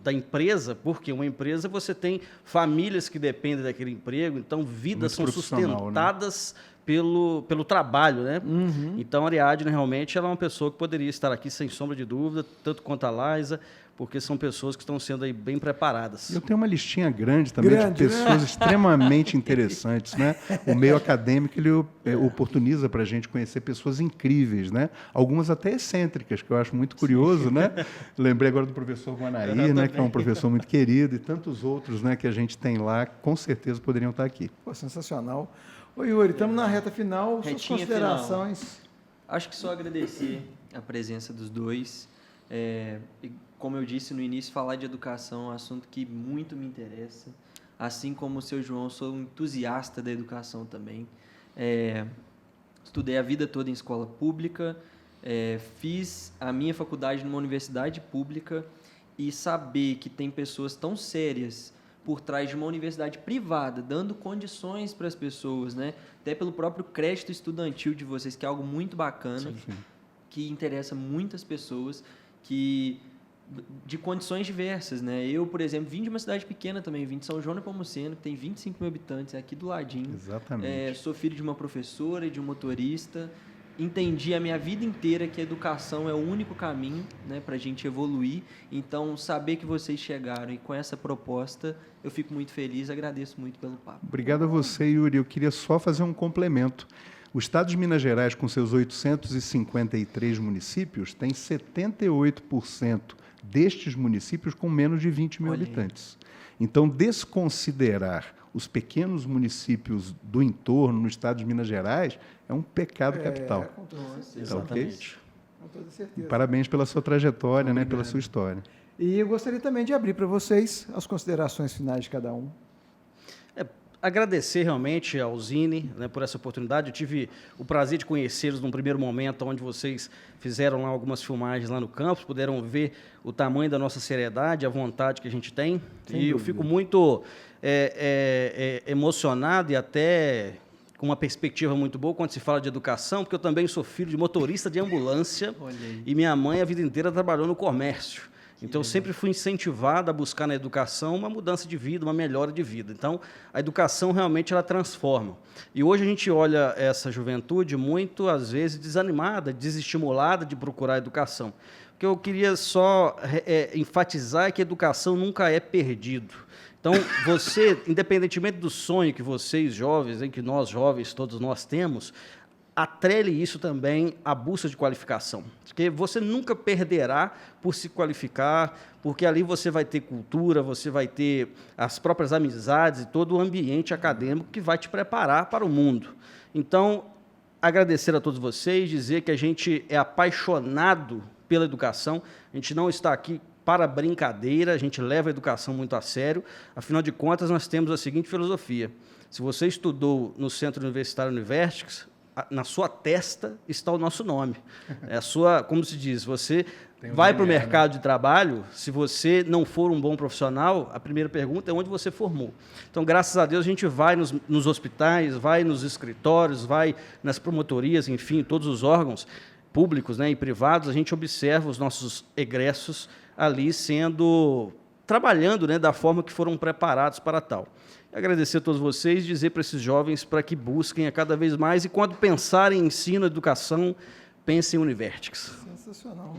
Speaker 4: da empresa, porque uma empresa você tem famílias que dependem daquele emprego, então vidas são sustentadas, né, pelo trabalho, né?
Speaker 1: Uhum.
Speaker 4: Então, a Ariadne, realmente, ela é uma pessoa que poderia estar aqui, sem sombra de dúvida, tanto quanto a Liza, porque são pessoas que estão sendo aí bem preparadas.
Speaker 3: Eu tenho uma listinha grande também de pessoas extremamente interessantes, né? O meio acadêmico, ele oportuniza para a gente conhecer pessoas incríveis, né? Algumas até excêntricas, que eu acho muito curioso, né? Lembrei agora do professor Guanaí, né? Que é um professor muito querido, e tantos outros, né, que a gente tem lá, com certeza poderiam estar aqui.
Speaker 1: Pô, sensacional. Oi, Yuri, estamos na reta final. Suas considerações.
Speaker 2: Final. Acho que só agradecer a presença dos dois. E como eu disse no início, falar de educação é um assunto que muito me interessa. Assim como o seu João, sou um entusiasta da educação também. Estudei a vida toda em escola pública, fiz a minha faculdade numa universidade pública, e saber que tem pessoas tão sérias por trás de uma universidade privada, dando condições para as pessoas, né? Até pelo próprio crédito estudantil de vocês, que é algo muito bacana, sim, que interessa muitas pessoas, de condições diversas, né? Eu, por exemplo, vim de uma cidade pequena também, vim de São João Nepomuceno, que tem 25 mil habitantes, é aqui do ladinho.
Speaker 3: Exatamente.
Speaker 2: Sou filho de uma professora e de um motorista. Entendi a minha vida inteira que a educação é o único caminho, né, para a gente evoluir. Então, saber que vocês chegaram e com essa proposta, eu fico muito feliz, agradeço muito pelo papo.
Speaker 3: Obrigado a você, Yuri. Eu queria só fazer um complemento. O estado de Minas Gerais, com seus 853 municípios, tem 78% destes municípios com menos de 20 mil habitantes. Então, desconsiderar os pequenos municípios do entorno, no estado de Minas Gerais, é um pecado capital.
Speaker 1: Com toda certeza.
Speaker 3: Exatamente.
Speaker 1: Com toda certeza.
Speaker 3: Parabéns pela sua trajetória, né, pela sua história.
Speaker 1: E eu gostaria também de abrir para vocês as considerações finais de cada um.
Speaker 4: Agradecer realmente ao Zine, né, por essa oportunidade. Eu tive o prazer de conhecê-los num primeiro momento, onde vocês fizeram lá algumas filmagens lá no campus, puderam ver o tamanho da nossa seriedade, a vontade que a gente tem. Sem dúvida. Eu fico muito emocionado e até com uma perspectiva muito boa quando se fala de educação, porque eu também sou filho de motorista de ambulância e minha mãe a vida inteira trabalhou no comércio. Então, eu sempre fui incentivado a buscar na educação uma mudança de vida, uma melhora de vida. Então, a educação realmente ela transforma. E hoje a gente olha essa juventude muito, às vezes, desanimada, desestimulada de procurar a educação. O que eu queria só enfatizar é que a educação nunca é perdido. Então, você, independentemente do sonho que vocês jovens, que nós jovens, todos nós temos, atrele isso também à busca de qualificação. Porque você nunca perderá por se qualificar, porque ali você vai ter cultura, você vai ter as próprias amizades e todo o ambiente acadêmico que vai te preparar para o mundo. Então, agradecer a todos vocês, dizer que a gente é apaixonado pela educação, a gente não está aqui para brincadeira, a gente leva a educação muito a sério, afinal de contas, nós temos a seguinte filosofia: se você estudou no Centro Universitário Univertics, na sua testa está o nosso nome. É a sua, como se diz, você vai para o mercado de trabalho, se você não for um bom profissional, a primeira pergunta é onde você formou. Então, graças a Deus, a gente vai nos hospitais, vai nos escritórios, vai nas promotorias, enfim, todos os órgãos públicos, né, e privados, a gente observa os nossos egressos ali trabalhando, né, da forma que foram preparados para tal. Agradecer a todos vocês, dizer para esses jovens para que busquem a cada vez mais e, quando pensarem em ensino, educação, pensem em Univertics.
Speaker 1: Sensacional.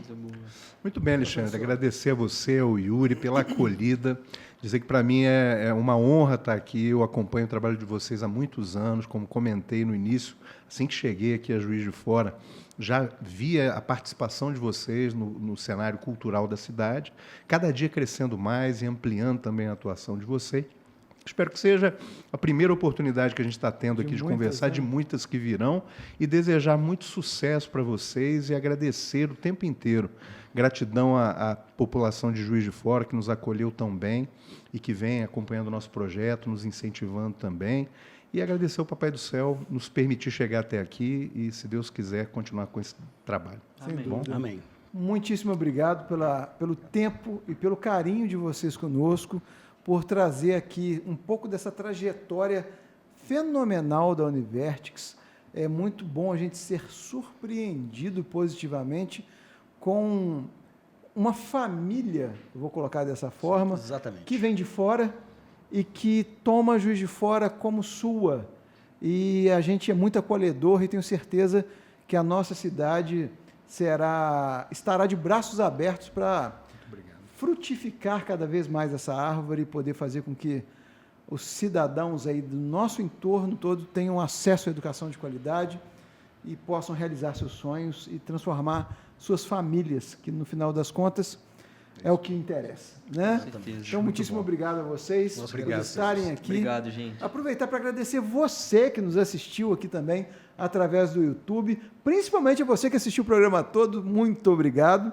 Speaker 3: Muito bem, Alexandre. Agradecer a você, ao Yuri, pela acolhida. Dizer que, para mim, é uma honra estar aqui. Eu acompanho o trabalho de vocês há muitos anos, como comentei no início, assim que cheguei aqui a Juiz de Fora, já via a participação de vocês no cenário cultural da cidade, cada dia crescendo mais e ampliando também a atuação de vocês. Espero que seja a primeira oportunidade que a gente está tendo aqui de conversar, de muitas que virão, e desejar muito sucesso para vocês e agradecer o tempo inteiro. Gratidão à população de Juiz de Fora, que nos acolheu tão bem e que vem acompanhando o nosso projeto, nos incentivando também. E agradecer ao Papai do Céu nos permitir chegar até aqui e, se Deus quiser, continuar com esse trabalho.
Speaker 1: Amém.
Speaker 3: Bom?
Speaker 4: Amém.
Speaker 1: Muitíssimo obrigado pelo tempo e pelo carinho de vocês conosco, por trazer aqui um pouco dessa trajetória fenomenal da Univertics. É muito bom a gente ser surpreendido positivamente com uma família, eu vou colocar dessa forma,
Speaker 4: exatamente,
Speaker 1: que vem de fora e que toma Juiz de Fora como sua. E a gente é muito acolhedor e tenho certeza que a nossa cidade estará de braços abertos para frutificar cada vez mais essa árvore e poder fazer com que os cidadãos aí do nosso entorno todo tenham acesso à educação de qualidade e possam realizar seus sonhos e transformar suas famílias, que no final das contas é o que interessa, né? Então, muitíssimo obrigado a vocês por estarem aqui.
Speaker 2: Obrigado, gente.
Speaker 1: Aproveitar para agradecer você que nos assistiu aqui também através do YouTube, principalmente você que assistiu o programa todo, muito obrigado.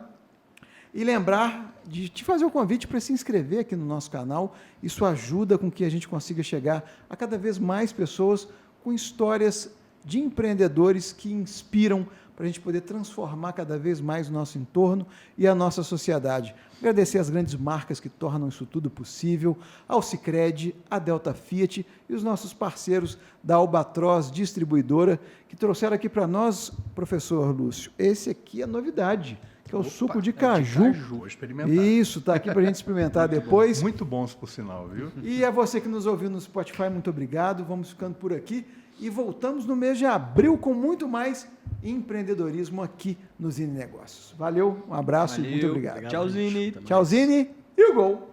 Speaker 1: E lembrar de te fazer o convite para se inscrever aqui no nosso canal. Isso ajuda com que a gente consiga chegar a cada vez mais pessoas com histórias de empreendedores que inspiram para a gente poder transformar cada vez mais o nosso entorno e a nossa sociedade. Agradecer às grandes marcas que tornam isso tudo possível, ao Sicredi, à Delta Fiat e os nossos parceiros da Albatroz Distribuidora, que trouxeram aqui para nós, professor Lúcio, esse aqui é novidade, que é o suco de caju.
Speaker 3: Vou experimentar.
Speaker 1: Isso, está aqui para a gente experimentar depois.
Speaker 3: Muito bons, por sinal, viu?
Speaker 1: E a você que nos ouviu no Spotify, muito obrigado. Vamos ficando por aqui e voltamos no mês de abril com muito mais empreendedorismo aqui no Zine Negócios. Valeu, um abraço e muito obrigado.
Speaker 2: Tchau, Zine.
Speaker 1: Tchau, Zine. E o gol.